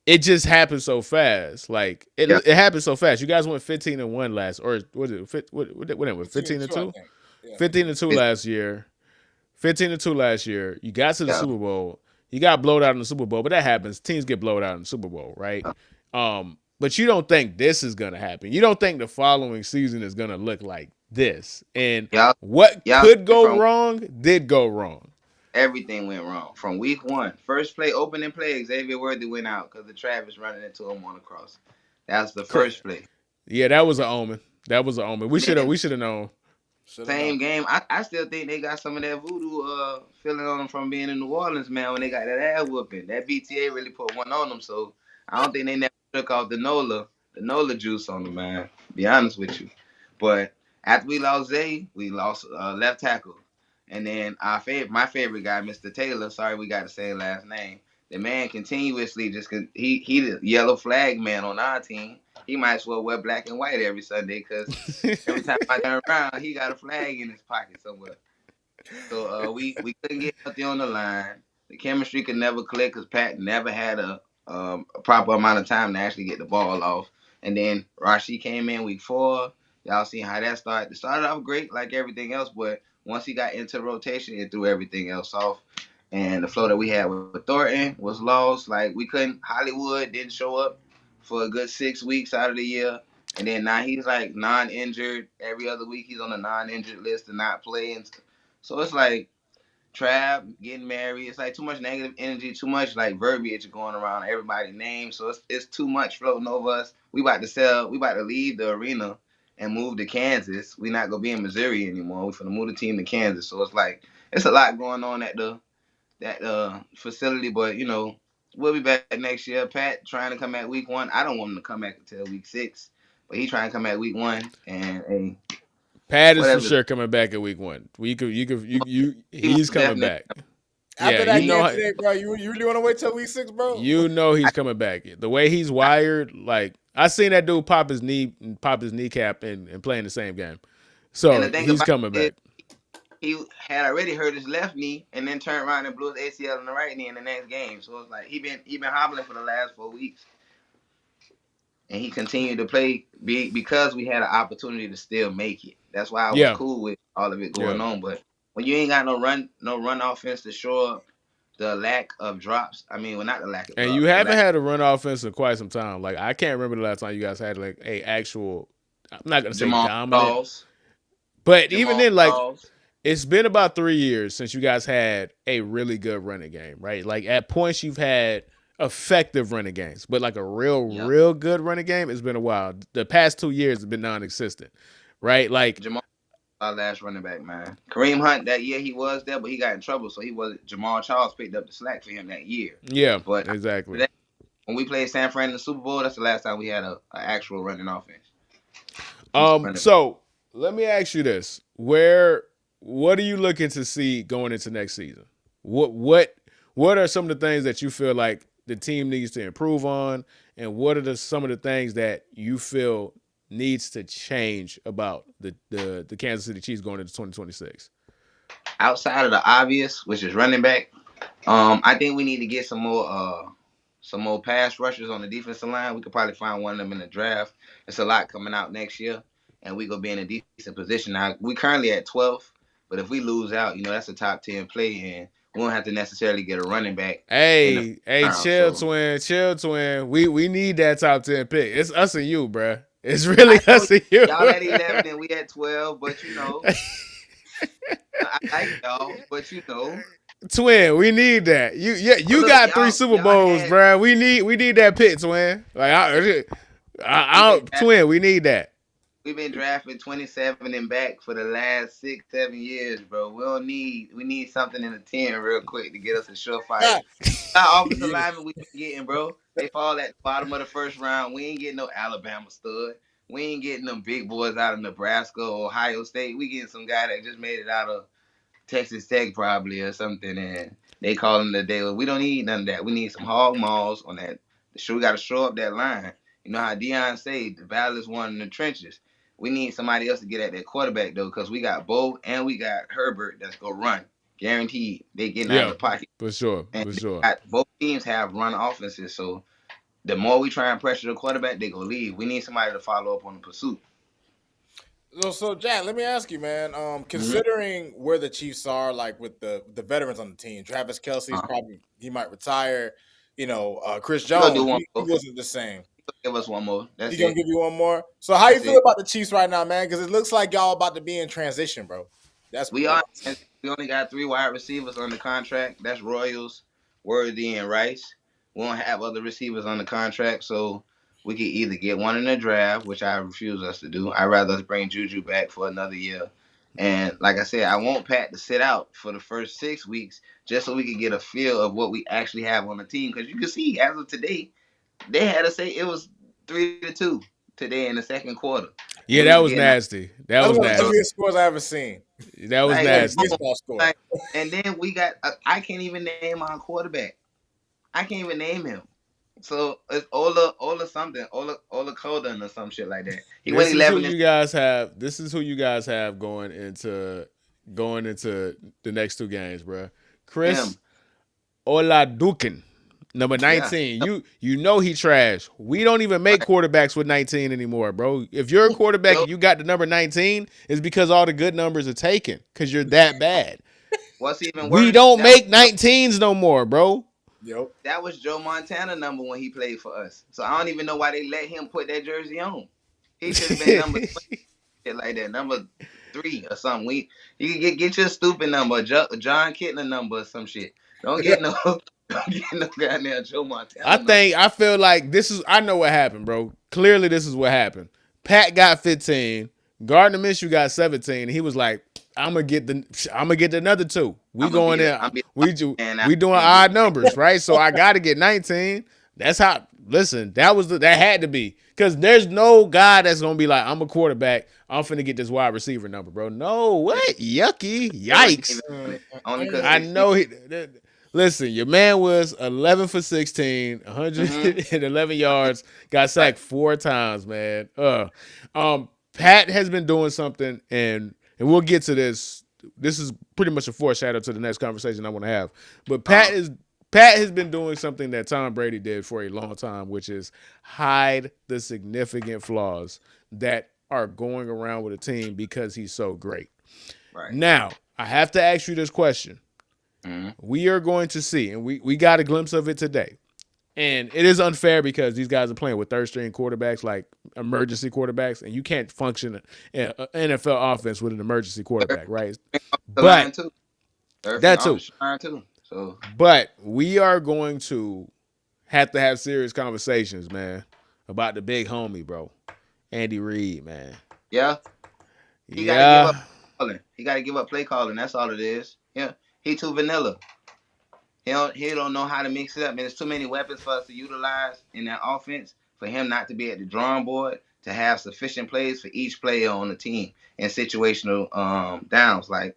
it just happened so fast. Like Yeah, it happened so fast. You guys went 15-1 last, or was it? What it was 15 15 and and 2, I two? think. Yeah. 15-2 it's, last year. 15-2 last year. You got to the yeah, Super Bowl. You got blowed out in the Super Bowl, but that happens. Teams get blowed out in the Super Bowl, right? But you don't think this is gonna happen. You don't think the following season is gonna look like this. And y'all, what y'all could go from wrong did go wrong. everything went wrong from week one. First play, opening play, Xavier Worthy went out because the Travis running into him on the cross. That's the first play. Yeah, that was an omen. That was an omen. We And should have. then We should have known. Should have known. same game, I still think they got some of that voodoo feeling on them from being in New Orleans, man. When they got that ass whooping, that BTA really put one on them. So I don't think they never took off the Nola juice on them, man. Be honest with you. But after we lost Zay, we lost left tackle, and then my favorite guy, Mr. Taylor. Sorry, we got the same last name. The man continuously he the yellow flag man on our team. He might as well wear black and white every Sunday because every time I turn around, he got a flag in his pocket somewhere. So we couldn't get nothing on the line. The chemistry could never click because Pat never had a proper amount of time to actually get the ball off. And then Rashi came in week 4. Y'all seen how that started. It started off great like everything else, but once he got into rotation, it threw everything else off. And the flow that we had with Thornton was lost. Like we couldn't. Hollywood didn't show up for a good 6 weeks out of the year. And then now he's like non-injured. Every other week he's on a non-injured list and not playing. So it's like Trav getting married. It's like too much negative energy, too much like verbiage going around everybody's name. So it's too much floating over us. We about to sell. We about to leave the arena and move to Kansas. We not gonna be in Missouri anymore. We finna move the team to Kansas. So it's like it's a lot going on at that facility. But we'll be back next year. Pat trying to come back week 1. I don't want him to come back until week 6. But he trying to come back week 1. And hey, Pat is for whatever. sure coming back at week 1. He He's was coming definitely. back. After Yeah, that game today, bro, you really want to wait till week 6, bro? he's coming back. The way he's wired, like I seen that dude pop his kneecap and play in the same game. And So the thing he's about coming it is, back. he had already hurt his left knee and then turned around and blew his ACL in the right knee in the next game. So it's like he been hobbling for the last 4 weeks, and he continued to play because we had an opportunity to still make it. That's why I was Yeah, cool with all of it yeah. going on. But when you ain't got no run offense to show up the lack of drops. I mean, well, not the lack of And you drops, the haven't lack had a run offense in quite some time. Like I can't remember the last time you guys had like a actual. I'm not gonna of say Jamal dominant, Dawes. but even Jamal then, like Dawes. it's been about 3 years since you guys had a really good running game, right? Like at points you've had effective running games, but like a Yep. real good running game, it's been a while. The past 2 years have been non-existent, right? Like Jamal. our last running back, man. Kareem Hunt that year he was there, but he got in trouble, so he wasn't. Jamal Charles picked up the slack for him that year. Yeah, But exactly. that, when we played San Fran in the Super Bowl, that's the last time we had a actual running offense. Decent running back. So let me ask you this: what are you looking to see going into next season? What are some of the things that you feel like the team needs to improve on, and what are some of the things that you feel needs to change about the Kansas City Chiefs going into 2026? Outside of the obvious, which is running back, I think we need to get some more pass rushers on the defensive line. We could probably find one of them in the draft. It's a lot coming out next year, and we gonna be in a decent position. Now we currently at 12th, but if we lose out, that's a top 10 play, and we don't have to necessarily get a running back in the Hey, round. chill, twin. We need that top 10 pick. It's us and you, bruh. It's really us and you. Y'all at 11 and we at 12, but I like y'all, but Twin, we need that. You look, got 3 y'all- Super y'all Bowls, had- bruh. We need that pick, twin. Like twin, we need that. We've been drafted 27 and back for the last 6-7 years, bro. We need something in the 10 real quick to get us a surefire. Our offensive linemen we been getting, bro. They fall at the bottom of the first round. We ain't getting no Alabama stud. We ain't getting them big boys out of Nebraska or Ohio State. We getting some guy that just made it out of Texas Tech probably or something, and they call him the day. We don't need none of that. We need some hog maws on that. We got to show up that line. You know how Deion said, the battle is won in the trenches. We need somebody else to get at that quarterback though, because we got Bo and we got Herbert that's gonna run, guaranteed. They getting out of the pocket for sure. Both teams have run offenses, so the more we try and pressure the quarterback, they gonna leave. We need somebody to follow up on the pursuit. So Jack, let me ask you, man. Considering where the Chiefs are, like with the veterans on the team, Travis Kelce's probably he might retire. Chris Jones, he wasn't the same. Give us one more. He's gonna give you one more. So how you feel about the Chiefs right now, man? Because it looks like y'all about to be in transition, bro. We only got 3 wide receivers on the contract. That's Royals, Worthy, and Rice. We don't have other receivers on the contract, so we could either get one in the draft, which I refuse us to do. I'd rather us bring Juju back for another year. And like I said, I want Pat to sit out for the first 6 weeks just so we can get a feel of what we actually have on the team. Because you can see, as of today, they had to say it was 3-2 today in the second quarter. Yeah, that was nasty. That was nasty. One of the scores I ever seen. That was nasty. Baseball score. And then we got I can't even name our quarterback. I can't even name him. So it's Ola something, Ola Kodan or some shit like that. He went 11. This is who you guys have going into the next 2 games, bro. Chris Oladukin, number 19. Yeah. You know he trash. We don't even make quarterbacks with 19 anymore, bro. If you're a quarterback and you got the number 19, it's because all the good numbers are taken because you're that bad. What's even worse? We don't make 19s no more, bro. Yep. That was Joe Montana number when he played for us. So I don't even know why they let him put that jersey on. He should have been number 20, shit like that, number 3 or something. You can get your stupid number, John Kitna number or some shit. Don't get no goddamn Joe Montana. I feel like I know what happened, bro. Clearly this is what happened. Pat got 15, Gardner Minshew got 17, and he was like, I'm gonna get the another 2. We going in. We doing odd numbers, right? So I got to get 19. That's how. Listen, that had to be because there's no guy that's gonna be like, I'm a quarterback. I'm finna get this wide receiver number, bro. No, what? Yucky, yikes. I know listen, your man was 11 for 16, 111 yards, got sacked 4 times, man. Pat has been doing something, and we'll get to this. This is pretty much a foreshadow to the next conversation I want to have. But Pat has been doing something that Tom Brady did for a long time, which is hide the significant flaws that are going around with a team because he's so great. Right. Now, I have to ask you this question. We are going to see, and we got a glimpse of it today. And it is unfair because these guys are playing with third-string quarterbacks, like emergency quarterbacks, and you can't function an NFL offense with an emergency quarterback, right? But that too. So, but we are going to have serious conversations, man, about the big homie, bro, Andy Reid, man. Yeah. He got to give up play calling. That's all it is. Yeah, he too vanilla. He don't know how to mix it up. And there's too many weapons for us to utilize in that offense for him not to be at the drawing board to have sufficient plays for each player on the team and situational downs. Like,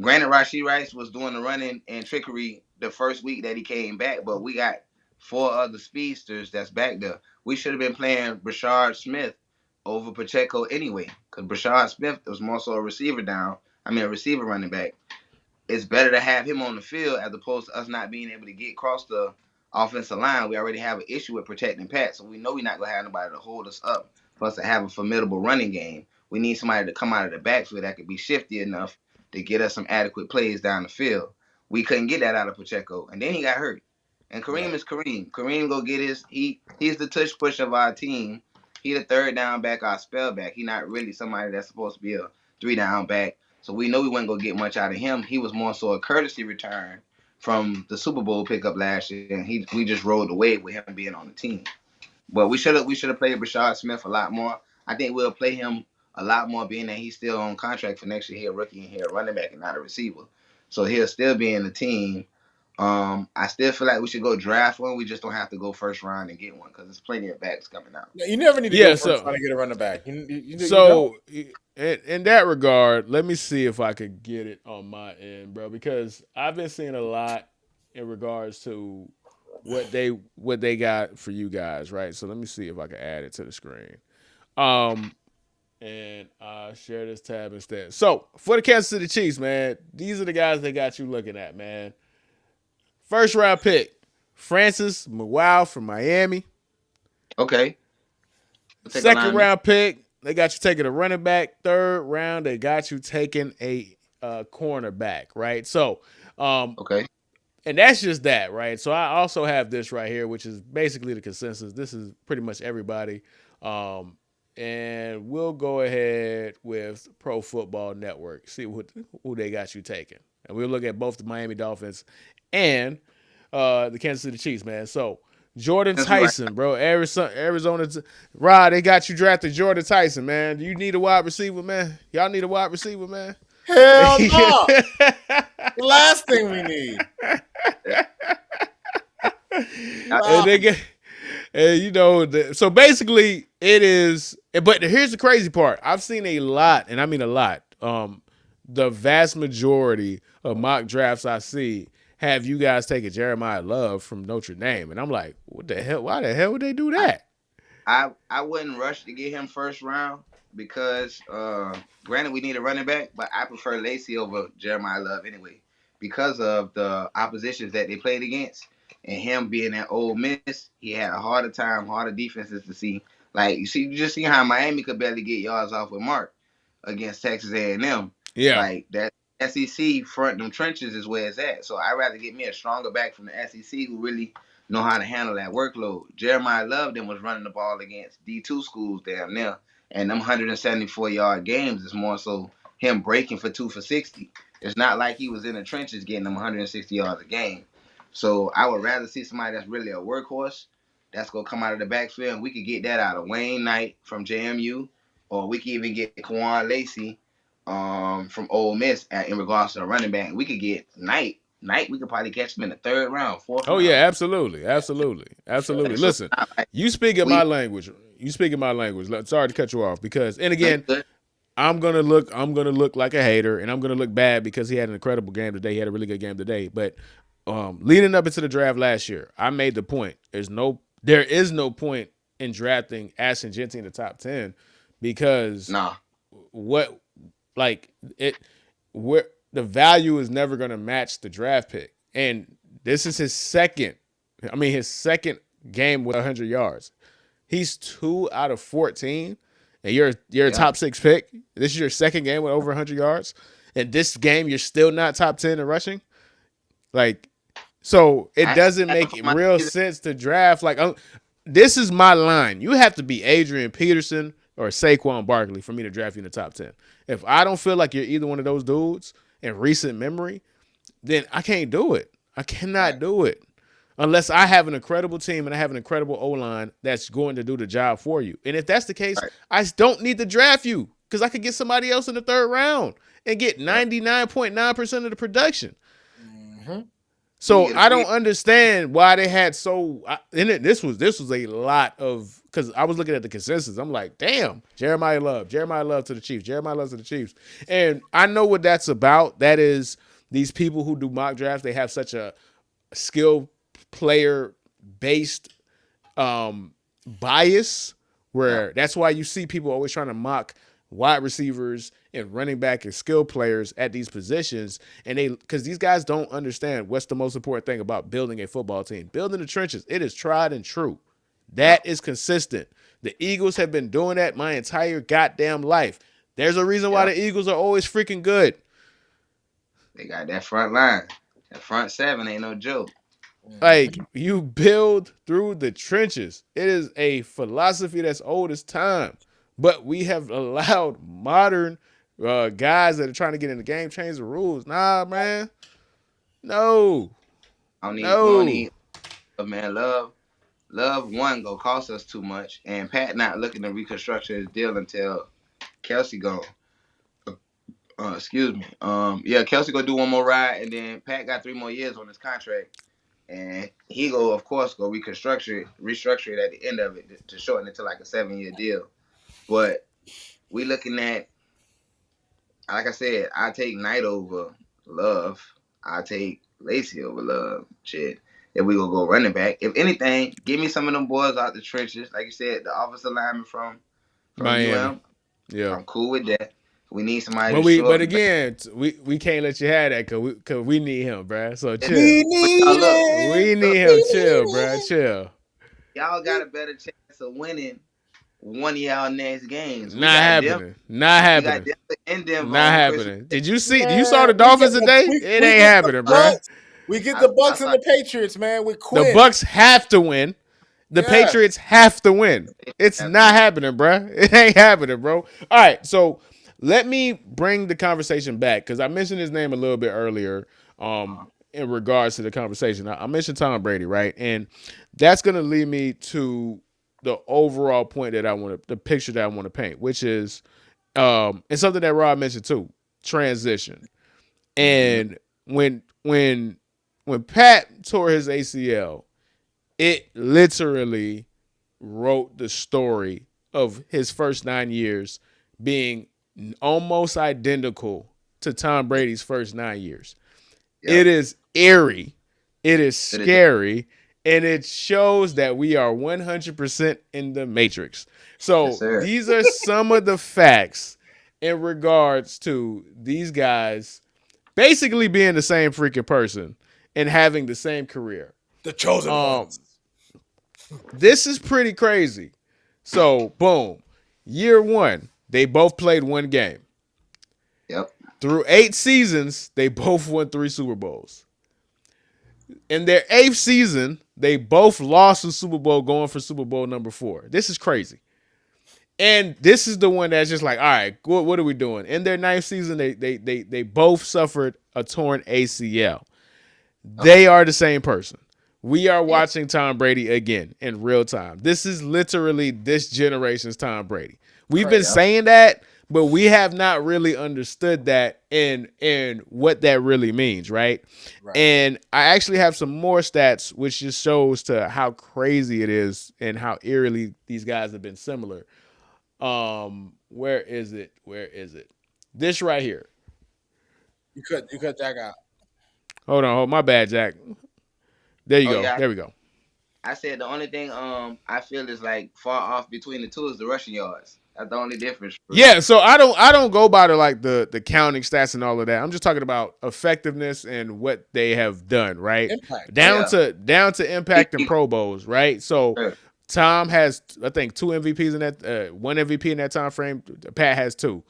granted, Rashee Rice was doing the running and trickery the first week that he came back, but we got 4 other speedsters that's back there. We should have been playing Brashard Smith over Pacheco anyway, because Brashard Smith was more so a a receiver running back. It's better to have him on the field as opposed to us not being able to get across the offensive line. We already have an issue with protecting Pat, so we know we're not going to have nobody to hold us up for us to have a formidable running game. We need somebody to come out of the backfield that could be shifty enough to get us some adequate plays down the field. We couldn't get that out of Pacheco, and then he got hurt. And Kareem is Kareem. Kareem go get he's the tush push of our team. He the third down back, our spell back. He not really somebody that's supposed to be a 3-down back. So we know we wasn't gonna get much out of him. He was more so a courtesy return from the Super Bowl pickup last year, and we just rode the wave with him being on the team. But we should have played Brashard Smith a lot more. I think we'll play him a lot more, being that he's still on contract for next year. He's a rookie and he's a running back and not a receiver, so he'll still be in the team. I still feel like we should go draft one. We just don't have to go first round and get one because there's plenty of backs coming out. You never need to go first round to get a running back. In that regard, let me see if I could get it on my end, bro, because I've been seeing a lot in regards to what they got for you guys, right? So let me see if I can add it to the screen. And share this tab instead. So for the Kansas City Chiefs, man, these are the guys they got you looking at, man. First round pick, Francis Mawau from Miami. Okay. Second round pick, they got you taking a running back. Third round, they got you taking a cornerback, right? So, okay. And that's just that, right? So I also have this right here, which is basically the consensus. This is pretty much everybody. And we'll go ahead with Pro Football Network, see who they got you taking. And we'll look at both the Miami Dolphins and the Kansas City Chiefs, man. So Jordan Tyson, bro. Arizona. Rod, they got you drafted Jordan Tyson, man. Do you need a wide receiver, man? Y'all need a wide receiver, man? Hell no. The last thing we need. And they get, and so basically it is. But here's the crazy part. I've seen a lot, and I mean a lot. The vast majority of mock drafts I see have you guys taking Jeremiah Love from Notre Dame, and I'm like, what the hell? Why the hell would they do that? I wouldn't rush to get him first round because, granted, we need a running back, but I prefer Lacy over Jeremiah Love anyway because of the oppositions that they played against, and him being at Ole Miss, he had a harder defenses to see. Like you just see how Miami could barely get yards off with Mark against Texas A&M. Yeah, like that. SEC front them trenches is where it's at. So I'd rather get me a stronger back from the SEC who really know how to handle that workload. Jeremiah Love then was running the ball against D2 schools down there. And them 174-yard games is more so him breaking for 2 for 60. It's not like he was in the trenches getting them 160 yards a game. So I would rather see somebody that's really a workhorse that's going to come out of the backfield. And we could get that out of Wayne Knight from JMU, or we could even get Kwan Lacy from Ole Miss in regards to a running back. We could get Knight. We could probably catch him in the third round, fourth round. Yeah, absolutely. Listen, you speaking my language. Sorry to cut you off because, and again, I'm gonna look like a hater, and I'm gonna look bad because he had an incredible game today. He had a really good game today. But leading up into the draft last year, I made the point. There is no point in drafting Ashton Jeanty in the top 10 because where the value is never going to match the draft pick. And this is his second game with 100 yards. He's 2 out of 14, and you're a top 6 pick. This is your second game with over 100 yards. And this game, you're still not top 10 in rushing. So it doesn't make real sense to draft. This is my line. You have to be Adrian Peterson or Saquon Barkley for me to draft you in the top 10. If I don't feel like you're either one of those dudes in recent memory, then I can't do it. I cannot do it unless I have an incredible team and I have an incredible O-line that's going to do the job for you. And if that's the case, I don't need to draft you because I could get somebody else in the third round. and get 99.9% of the production. Mm-hmm. So I don't understand why they had so. This was a lot of, because I was looking at the consensus. I'm like, damn, Jeremiah Love to the Chiefs, and I know what that's about. That is these people who do mock drafts. They have such a skill player based bias where that's why you see people always trying to mock wide receivers and running back and skill players at these positions. And because these guys don't understand what's the most important thing about building a football team. Building the trenches, it is tried and true. That is consistent. The Eagles have been doing that my entire goddamn life. There's a reason why the Eagles are always freaking good. They got that front line. That front seven ain't no joke. Like, you build through the trenches. It is a philosophy that's old as time. But we have allowed modern guys that are trying to get in the game change the rules. Nah, man. No. No. Man, Love one go cost us too much, and Pat not looking to reconstruct his deal until Kelsey gone. Excuse me. Kelsey go do one more ride, and then Pat got 3 more years on his contract, and he go, of course, go restructure it at the end of it to shorten it to like a 7-year deal. But we looking at, like I said, I take Knight over Love. I take Lacey over Love. Shit. If we go running back, if anything, give me some of them boys out the trenches. Like you said, the offensive lineman from Miami. UM. Yeah, I'm cool with that. We need somebody. But again, we can't let you have that because we need him, bruh. So chill. We need him. Chill, bruh. Chill. Y'all got a better chance of winning one of y'all next games. Not happening. Not happening. Did you saw the Dolphins today? It ain't happening, bruh. We get the Bucs and the Patriots, man. We quit. The Bucs have to win. The Patriots have to win. It's not happening, bro. It ain't happening, bro. All right, so let me bring the conversation back because I mentioned his name a little bit earlier in regards to the conversation. I mentioned Tom Brady, right? And that's going to lead me to the overall point the picture that I want to paint, which is and something that Rob mentioned too, transition. And when Pat tore his ACL, it literally wrote the story of his first 9 years being almost identical to Tom Brady's first 9 years. Yep. It is eerie. It is scary. And it shows that we are 100% in the Matrix. So these are some of the facts in regards to these guys basically being the same freaking person and having the same career. The chosen ones. This is pretty crazy. So, boom. Year 1, they both played 1 game. Yep. Through 8 seasons, they both won 3 Super Bowls. In their 8th season, they both lost the Super Bowl going for Super Bowl number 4. This is crazy. And this is the one that's just like, all right, what are we doing? In their 9th season, they both suffered a torn ACL. They are the same person. We are watching Tom Brady again in real time. This is literally this generation's Tom Brady. We've been saying that, but we have not really understood that and what that really means, right? And I actually have some more stats, which just shows to how crazy it is and how eerily these guys have been similar. Where is it? This right here. You cut Jack out. Hold on, my bad, Jack. There you go. Yeah. There we go. I said the only thing I feel is like far off between the two is the rushing yards. That's the only difference. Yeah, so I don't go by the counting stats and all of that. I'm just talking about effectiveness and what they have done, right? Impact. Down to impact and Pro Bowls, right? So Tom has, I think, 2 MVPs in that 1 MVP in that time frame. Pat has 2.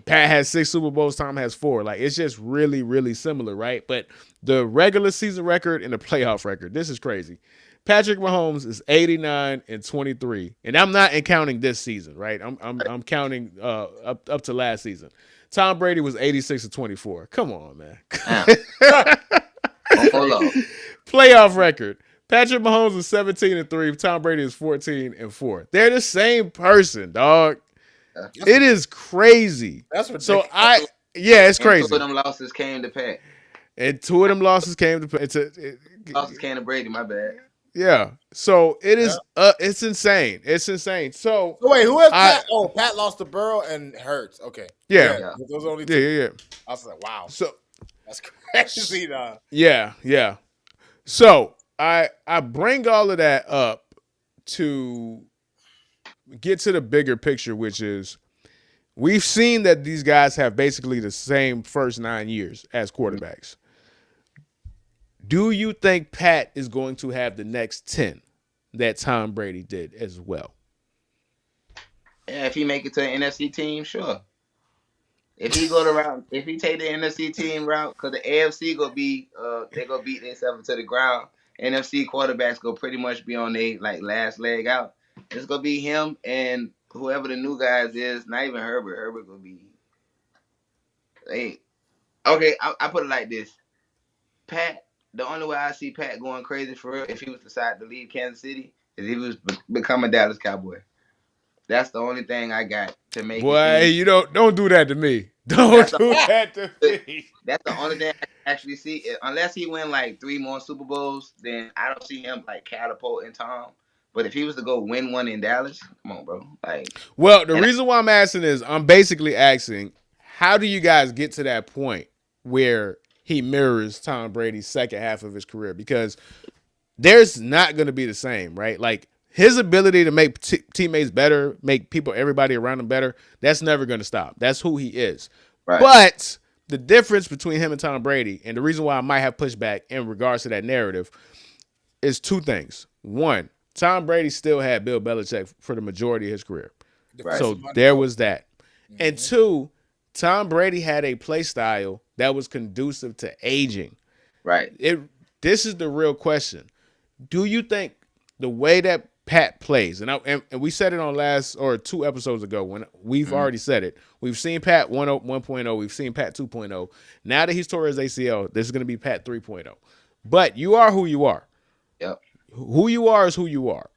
Pat has 6 Super Bowls. Tom has 4. Like, it's just really, really similar, right? But the regular season record and the playoff record, this is crazy. Patrick Mahomes is 89-23, and I'm not counting this season, right? I'm counting up to last season. Tom Brady was 86-24. Come on, man. Hold on. Playoff record. Patrick Mahomes is 17-3. Tom Brady is 14-4. They're the same person, dog. It is crazy. That's ridiculous. So Yeah, it's And two of crazy. them losses came to Pat. And two of them losses came to Losses came to Brady. My bad. yeah. So it Yeah. is it's insane. It's insane. So So wait, who has I Pat? Oh, Pat lost to Burrow and Hurts. Okay. yeah. Yeah, Yeah. those are only Yeah, two. yeah, yeah. I was like, wow, So that's crazy, dog. yeah, yeah. So I bring all of that up to get to the bigger picture, which is we've seen that these guys have basically the same first 9 years as quarterbacks. Do you think Pat is going to have the next 10 that Tom Brady did as well? Yeah, if he make it to an NFC team, sure. If he go the route, if he take the NFC team route, because the AFC go be they go beat themselves to the ground. NFC quarterbacks go pretty much be on their like last leg out. It's gonna be him and whoever the new guys is. Not even Herbert. Herbert gonna be. Hey, okay, I put it like this. Pat. The only way I see Pat going crazy for real, if he was decided to leave Kansas City, is if he was become a Dallas Cowboy. That's the only thing I got to make it Boy, seem. you don't do that to me. That's Don't the do that to me. That's the only thing I can actually see. Unless he win like three more Super Bowls, then I don't see him like catapulting Tom. But if he was to go win one in Dallas, come on, bro. Like, Well, the and reason why I'm asking is I'm basically asking, how do you guys get to that point where he mirrors Tom Brady's second half of his career? Because there's not going to be the same, right? Like his ability to make teammates better, make people, everybody around him better, that's never going to stop. That's who he is. right, But the difference between him and Tom Brady, and the reason why I might have pushback in regards to that narrative, is two things. One, Tom Brady still had Bill Belichick for the majority of his career. right, So Defensive minded there coach. was that. And two, Tom Brady had a play style that was conducive to aging. right. It This is the real question. Do you think the way that Pat plays, and we said it on last or 2 episodes ago when we've Mhm. already said it. We've seen Pat 1.0, we've seen Pat 2.0. Now that he's tore his ACL, this is going to be Pat 3.0. But you are who you are. Yep. Who you are is who you are.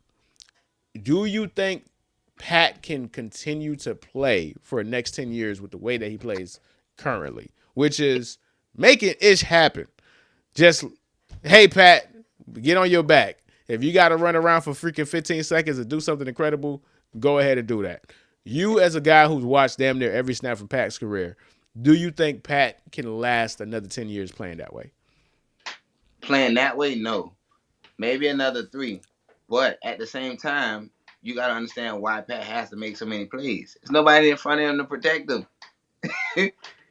Do you think Pat can continue to play for the next 10 years with the way that he plays currently, which is making ish happen? Just, hey, Pat, get on your back. If you got to run around for freaking 15 seconds and do something incredible, go ahead and do that. You, as a guy who's watched damn near every snap from Pat's career, do you think Pat can last another 10 years playing that way? Playing that way, no. Maybe another three. But at the same time, you got to understand why Pat has to make so many plays. There's nobody in front of him to protect him.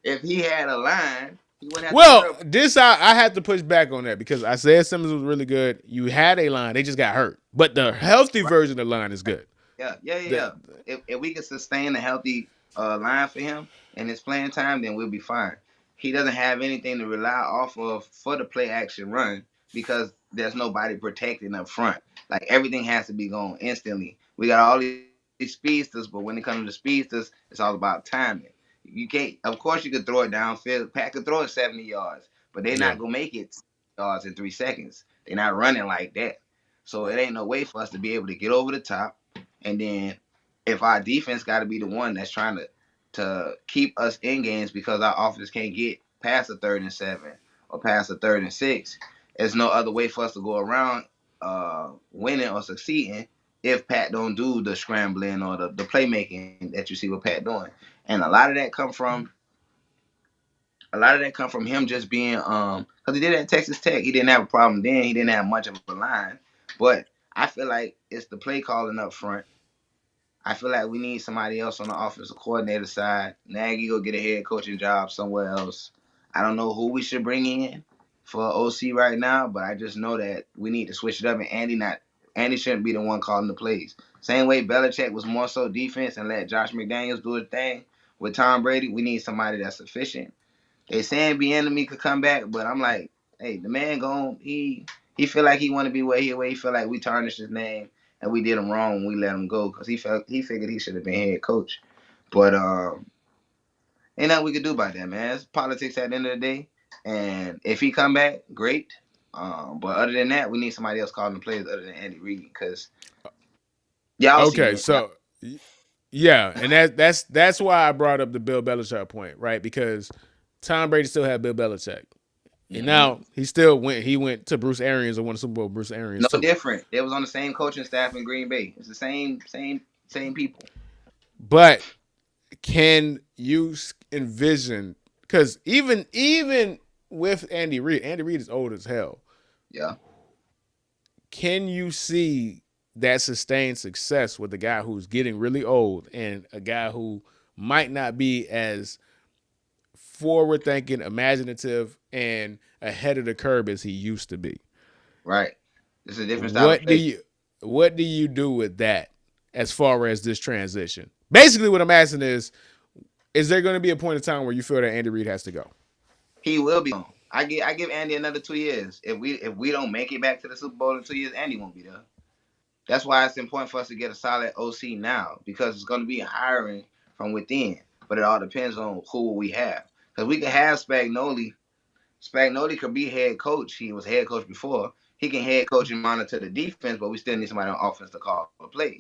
If he had a line, he wouldn't have to Well, worry about. this I had to push back on that because Isaiah Simmons was really good. You had a line, they just got hurt. But the healthy version of the line is good. Yeah, yeah, yeah, The, yeah. If we can sustain a healthy line for him and his playing time, then we'll be fine. He doesn't have anything to rely off of for the play action run because there's nobody protecting up front. Like everything has to be going instantly. We got all these speedsters, but when it comes to the speedsters, it's all about timing. You can't. Of course, you could throw it downfield. Pat could throw it 70 yards, but they're yeah. not gonna make it yards in 3 seconds. They're not running like that. So it Right. ain't no way for us to be able to get over the top and then if our defense got to be the one that's trying to keep us in games because our offense can't get past a 3rd and 7 or past a 3rd and 6, there's no other way for us to go around winning or succeeding if Pat don't do the scrambling or the playmaking that you see with Pat doing. And a lot of that come from him just being because he did it at Texas Tech. He didn't have a problem then. He didn't have much of a line, but I feel like it's the play calling up front. I feel like we need somebody else on the offensive coordinator side. Nagy go get a head coaching job somewhere else. I don't know who we should bring in for OC right now, but I just know that we need to switch it up. And Andy shouldn't be the one calling the plays. Same way Belichick was more so defense and let Josh McDaniels do his thing. With Tom Brady, we need somebody that's efficient. They saying Bieniemy could come back, but I'm like, hey, the man gone. He feel like he want to be where he feel like we tarnished his name and we did him wrong when we let him go because he figured he should have been head coach. But ain't nothing we could do about that, man. It's politics at the end of the day. And if he come back, great. But other than that, we need somebody else calling the plays other than Andy Reid because y'all see Okay, him. Y'all, so Yeah, and that's why I brought up the Bill Belichick point, right? Because Tom Brady still had Bill Belichick. And Mm-hmm. now he still went. He went to Bruce Arians and won a Super Bowl. With Bruce Arians No too. different. They was on the same coaching staff in Green Bay. It's the same people. But can you envision? Because even with Andy Reid is old as hell. Yeah. Can you see that sustained success with a guy who's getting really old and a guy who might not be as forward thinking, imaginative, and ahead of the curve as he used to be? Right. It's a different style of What do play. you do with that as far as this transition? Basically, what I'm asking is there going to be a point in time where you feel that Andy Reid has to go? He will be on. I give Andy another 2 years. If we don't make it back to the Super Bowl in 2 years, Andy won't be there. That's why it's important for us to get a solid OC now because it's going to be hiring from within. But it all depends on who we have. Because we can have Spagnoli. Spagnoli could be head coach. He was head coach before. He can head coach and monitor the defense, but we still need somebody on offense to call the plays.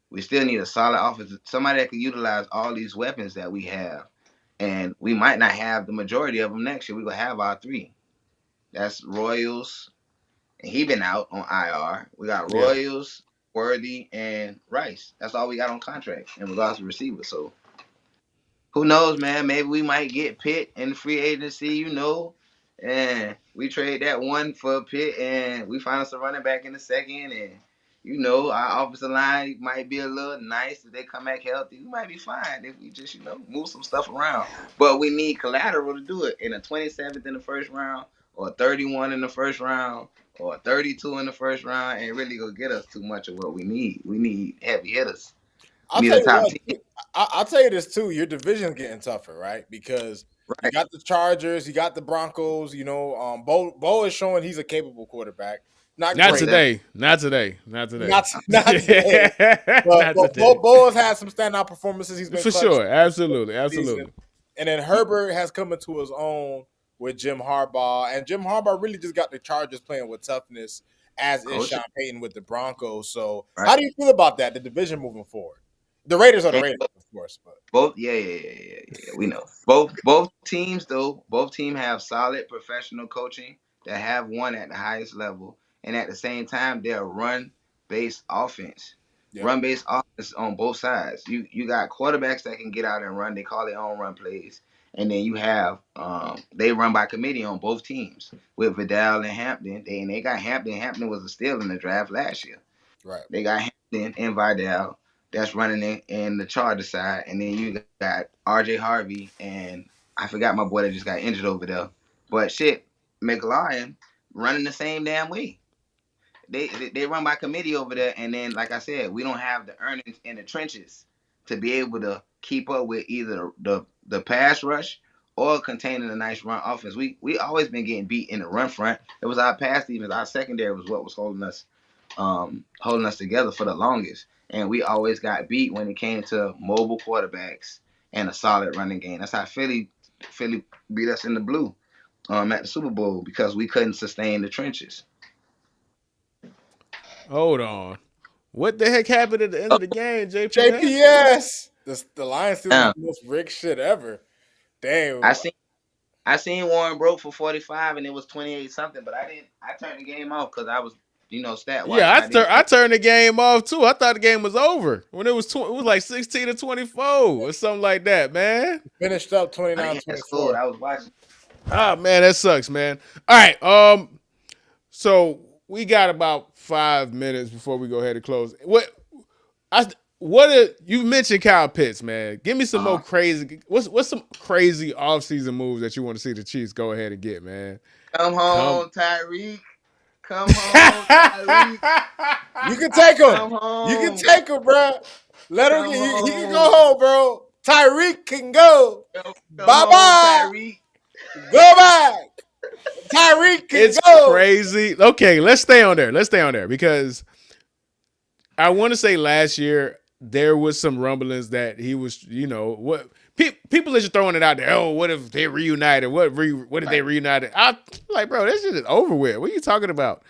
We still need a solid offense, somebody that can utilize all these weapons that we have. And we might not have the majority of them next year. We're going to have our three. That's Royals, and he been out on IR. We got Yeah. Royals, Worthy, and Rice. That's all we got on contract in regards to receivers. So who knows, man? Maybe we might get Pitt in the free agency, and we trade that one for Pitt, and we find us a running back in the second, and our offensive line might be a little nice if they come back healthy. We might be fine if we just move some stuff around. But we need collateral to do it in a 27th in the first round, or 31 in the first round, or 32 in the first round, and really go get us too much of what we need. We need heavy hitters. I'll We need tell a you top what. team. I'll tell you this too. Your division's getting tougher, right? Because you Right. got the Chargers, you got the Broncos. Bo is showing he's a capable quarterback. Not Not great, Most definitely. today. Not today. Not today. not today. But, Not but today. Bo has had some standout performances. He's been For clutch sure. Absolutely. this season. Absolutely. And then Herbert has come into his own with Jim Harbaugh, and Jim Harbaugh really just got the Chargers playing with toughness, as is Coach. Sean Payton with the Broncos. So, Right. how do you feel about that? The division moving forward. The Raiders are the Raiders, of course, but Both, yeah. We know both teams though. Both teams have solid professional coaching that have won at the highest level, and at the same time, they're run based offense. yeah, Run based offense on both sides. You got quarterbacks that can get out and run. They call their own run plays, and then you have they run by committee on both teams with Vidal and Hampton. They got Hampton. Hampton was a steal in the draft last year. right. They got Hampton and Vidal that's running in the Charger side, and then you got R.J. Harvey and I forgot my boy that just got injured over there. But shit, McLaurin running the same damn way. They run by committee over there, and then like I said, we don't have the earnings in the trenches to be able to keep up with either the pass rush or containing a nice run offense. We always been getting beat in the run front. It was our pass defense, our secondary was what was holding us together for the longest. And we always got beat when it came to mobile quarterbacks and a solid running game. That's how Philly beat us in the blue at the Super Bowl because we couldn't sustain the trenches. Hold on. What the heck happened at the end of the game, JPS? JPS. The Lions still Damn. the most rigged shit ever. Damn. I seen Warren broke for 45 and it was 28 something, but I turned the game off because I was stat Yeah, watching. I didn't. I turned the game off too. I thought the game was over when it was it was like 16-24 or something like that, man. Finished up I didn't have 29-24. school. I was watching. Ah, man, that sucks, man. All right, so we got about 5 minutes before we go ahead and close. You mentioned Kyle Pitts, man? Give me some more crazy. What's some crazy offseason moves that you want to see the Chiefs go ahead and get, man? Come home, Tyreek. Come home, Tyreek. You can take him. Come home. You can take him, bro. Let him. Come He can home. go home, bro. Tyreek can go. Come Bye-bye. home, Tyreek. Go back. Tyreek can It's go. crazy. Okay, let's stay on there because I want to say last year there was some rumblings that he was, what people are just throwing it out there. Oh, what if they reunited? What if they reunited? I'm like, bro, this shit is over with. What are you talking about?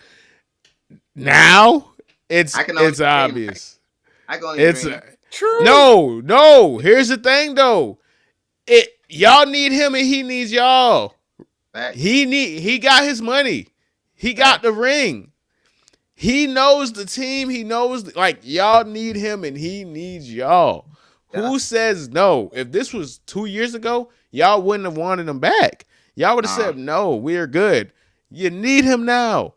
Now it's obvious. I can only dream. True. No. Here's the thing, though. Y'all need him and he needs y'all. Facts. He got his money. He got the ring. He knows the team. He knows like y'all need him and he needs y'all. Yeah. Who says no? If this was 2 years ago, y'all wouldn't have wanted him back. Y'all would have said no. We're good. You need him now,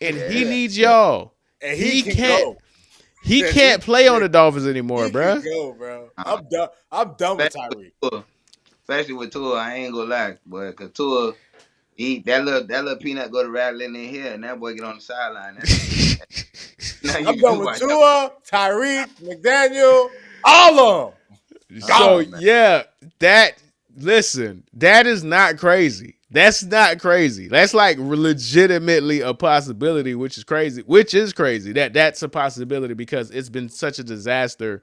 and he needs y'all. And He can can't. go. He can't play on the Dolphins anymore, He bro. can go, bro. I'm done with Tyreek. Especially with Tua, I ain't gonna lie, boy. Cause Tua, that little peanut go to rattling in here, and that boy get on the sideline. Nothing you I'm can done do with about Tua, Tyreek, McDaniel, all of them. So man. yeah, that is not crazy. That's not crazy. That's like legitimately a possibility, which is crazy. That's a possibility because it's been such a disaster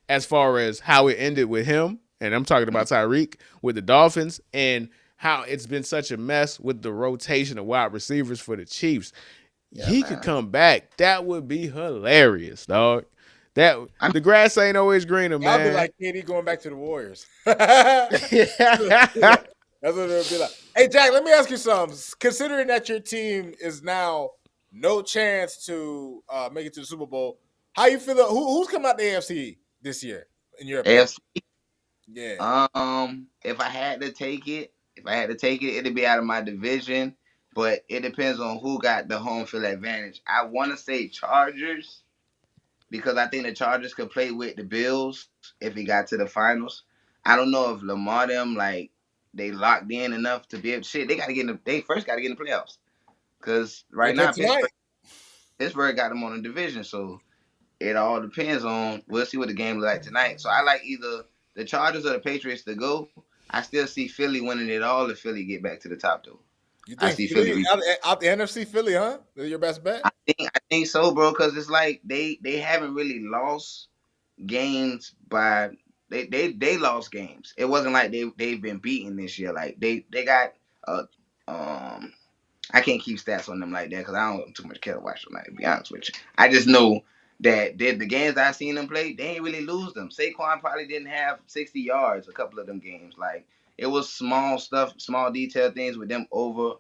as far as how it ended with him. And I'm talking about Tyreek with the Dolphins and how it's been such a mess with the rotation of wide receivers for the Chiefs. He could come back. That would be hilarious, dog. The grass ain't always greener, man. I'll be like KD going back to the Warriors. That's what it'll be like. Hey, Jack, let me ask you something. Considering that your team is now no chance to make it to the Super Bowl, how you feel? Who's come out the AFC this year, in your opinion? AFC. Yeah. If I had to take it, it'd be out of my division. But it depends on who got the home field advantage. I want to say Chargers because I think the Chargers could play with the Bills if he got to the finals. I don't know if Lamar them like they locked in enough to be able. Shit, they first got to get in the playoffs because They right play now tonight. Pittsburgh got them on the division, so it all depends on. We'll see what the game look like tonight. So I like either the Chargers or the Patriots to go. I still see Philly winning it all if Philly get back to the top though. You I think see Philly Philly. out the NFC? Philly, huh? Is your best bet? I think so, bro, because it's like they haven't really lost games by they lost games. It wasn't like they've been beaten this year. Like they got um I can't keep stats on them like that because I don't too much care to watch them. Like to be honest with you, I just know that the games I seen them play, they ain't really lose them. Saquon probably didn't have 60 yards a couple of them games. Like it was small stuff, small detail things with them over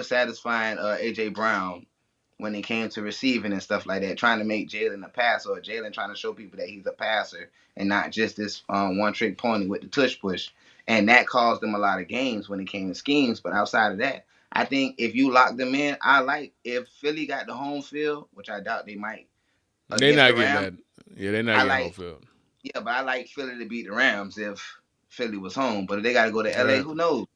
satisfying AJ Brown when it came to receiving and stuff like that, trying to make Jalen a passer or Jalen trying to show people that he's a passer and not just this one trick pony with the tush push. And that caused them a lot of games when it came to schemes. But outside of that, I think if you lock them in, I like if Philly got the home field, which I doubt they might They're against not the getting Rams. that. Yeah, they're not I getting home like field. but I like Philly to beat the Rams if Philly was home. But if they got to go to LA, Right. who knows?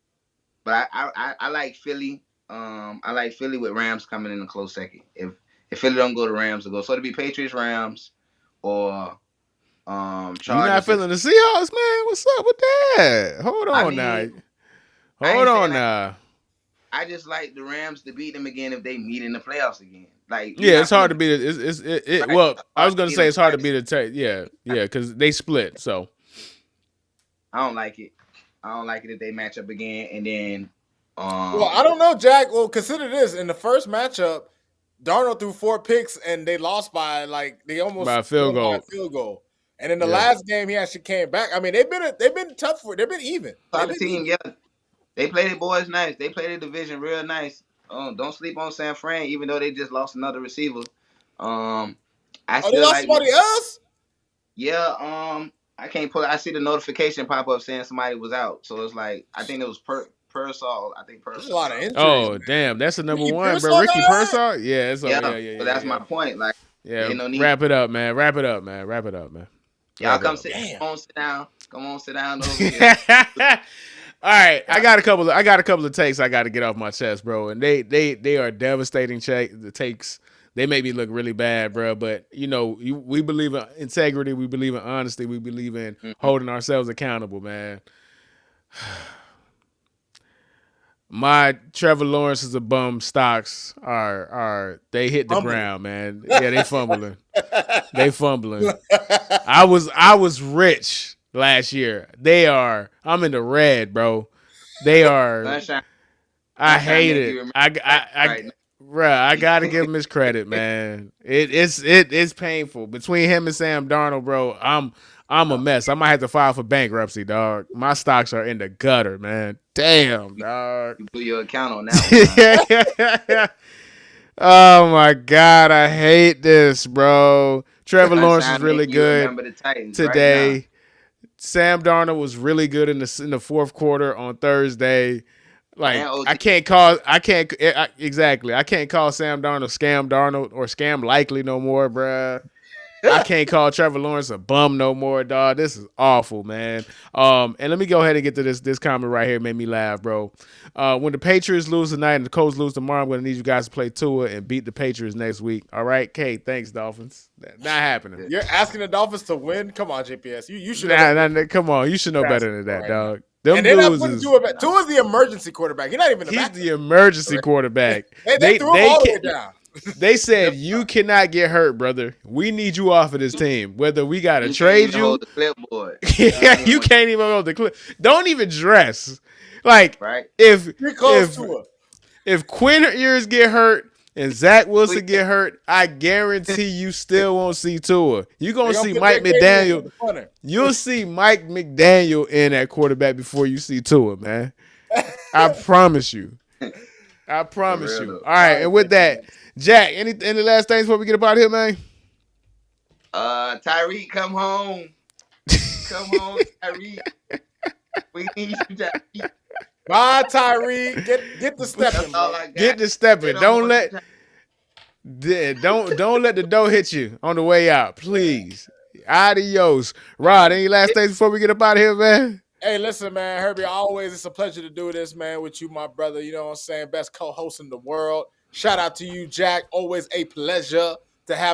But I like Philly. I like Philly with Rams coming in a close second. If Philly don't go to Rams, to go. So it'll be Patriots, Rams, or You not Chargers. feeling the Seahawks, man? What's up with that? Hold on now. Hold on now. I just like the Rams to beat them again if they meet in the playoffs again. Like Yeah, it's hard to beat it. right, Well, I hard was to gonna beat say them it's hard to twice. beat it. Yeah, because they split. So I don't like it. I don't like it if they match up again and then. Well, I don't know, Jack. Well, consider this: in the first matchup, Darnold threw 4 picks and they lost by they almost by a field won by a goal. field goal. And in the Yeah. last game, he actually came back. I mean, they've been tough they've been even. They've Solid been team, even. yeah. They play their boys nice. They play their division real nice. Don't sleep on San Fran, even though they just lost another receiver. I Oh, they still lost like. somebody else? Yeah. I can't put. I see the notification pop up saying somebody was out. So it's like I think it was Pearsall. I think There's a Pearsall lot of out. injuries, Oh, man. damn, that's the number Ricky one, bro. Pearsall Ricky got hurt? Pearsall. Yeah, it's Yeah. yeah. So that's my point. Like, Yeah, ain't no need. wrap it up, man. Wrap it up, man. Wrap it up, man. Y'all Wrap it come up, sit. man. Come on, sit down. Come on, sit down over here. All right, I got a couple of takes I got to get off my chest, bro, and they are devastating. The takes they make me look really bad, bro. But we believe in integrity, we believe in honesty, we believe in holding ourselves accountable, man. My Trevor Lawrence is a bum stocks are they hit the Fumbling. ground, man. Yeah, they fumbling. They fumbling. I was rich last year. I'm in the red, bro. They are. Sunshine. I Sunshine hate make it. you remember I right now. Bruh, I gotta give him his credit, man. It's painful between him and Sam Darnold, bro. I'm a mess. I might have to file for bankruptcy, dog. My stocks are in the gutter, man. Damn, dog. You blew your account on that one. Huh? Oh my god, I hate this, bro. Trevor Lawrence is Sunshine really making you good remember the Titans right now. today. Sam Darnold was really good in the fourth quarter on Thursday. Like And OT. I can't exactly. I can't call Sam Darnold Scam Darnold or Scam Likely no more, bruh. I can't call Trevor Lawrence a bum no more, dog. This is awful, man. And let me go ahead and get to this comment right here. It made me laugh, bro. When the Patriots lose tonight and the Colts lose tomorrow, I'm going to need you guys to play Tua and beat the Patriots next week. All right, Kate. Thanks, Dolphins. Not happening. You're asking the Dolphins to win? Come on, JPS. You should. Come on. You should know better than that, right dog. Them and they're not dudes putting is Tua back. Tua's the emergency quarterback. He's not even the he's backup. the emergency quarterback. They threw him all the way down. They said you cannot get hurt, brother. We need you off of this team. Whether we gotta trade you, hold the clipboard. yeah, you can't even hold the clip. Don't even dress. Like Right. if Tua. if Quinn Ewers get hurt and Zach Wilson get hurt, I guarantee you still won't see Tua. You're gonna see Mike McDaniel. You'll see Mike McDaniel in at quarterback before you see Tua, man. I promise you. I promise you. All right, and with that, Jack, any last things before we get up out of here, man? Tyreek, come home. Come home, Tyreek. We need you, Tyreek. Bye, Tyreek. Get the stepping. Get the stepping. Don't let the door hit you on the way out, please. Adios. Rod, any last things before we get up out of here, man? Hey, listen, man, Herbie, always it's a pleasure to do this, man, with you, my brother. You know what I'm saying? Best co-host in the world. Shout out to you, Jack. Always a pleasure to have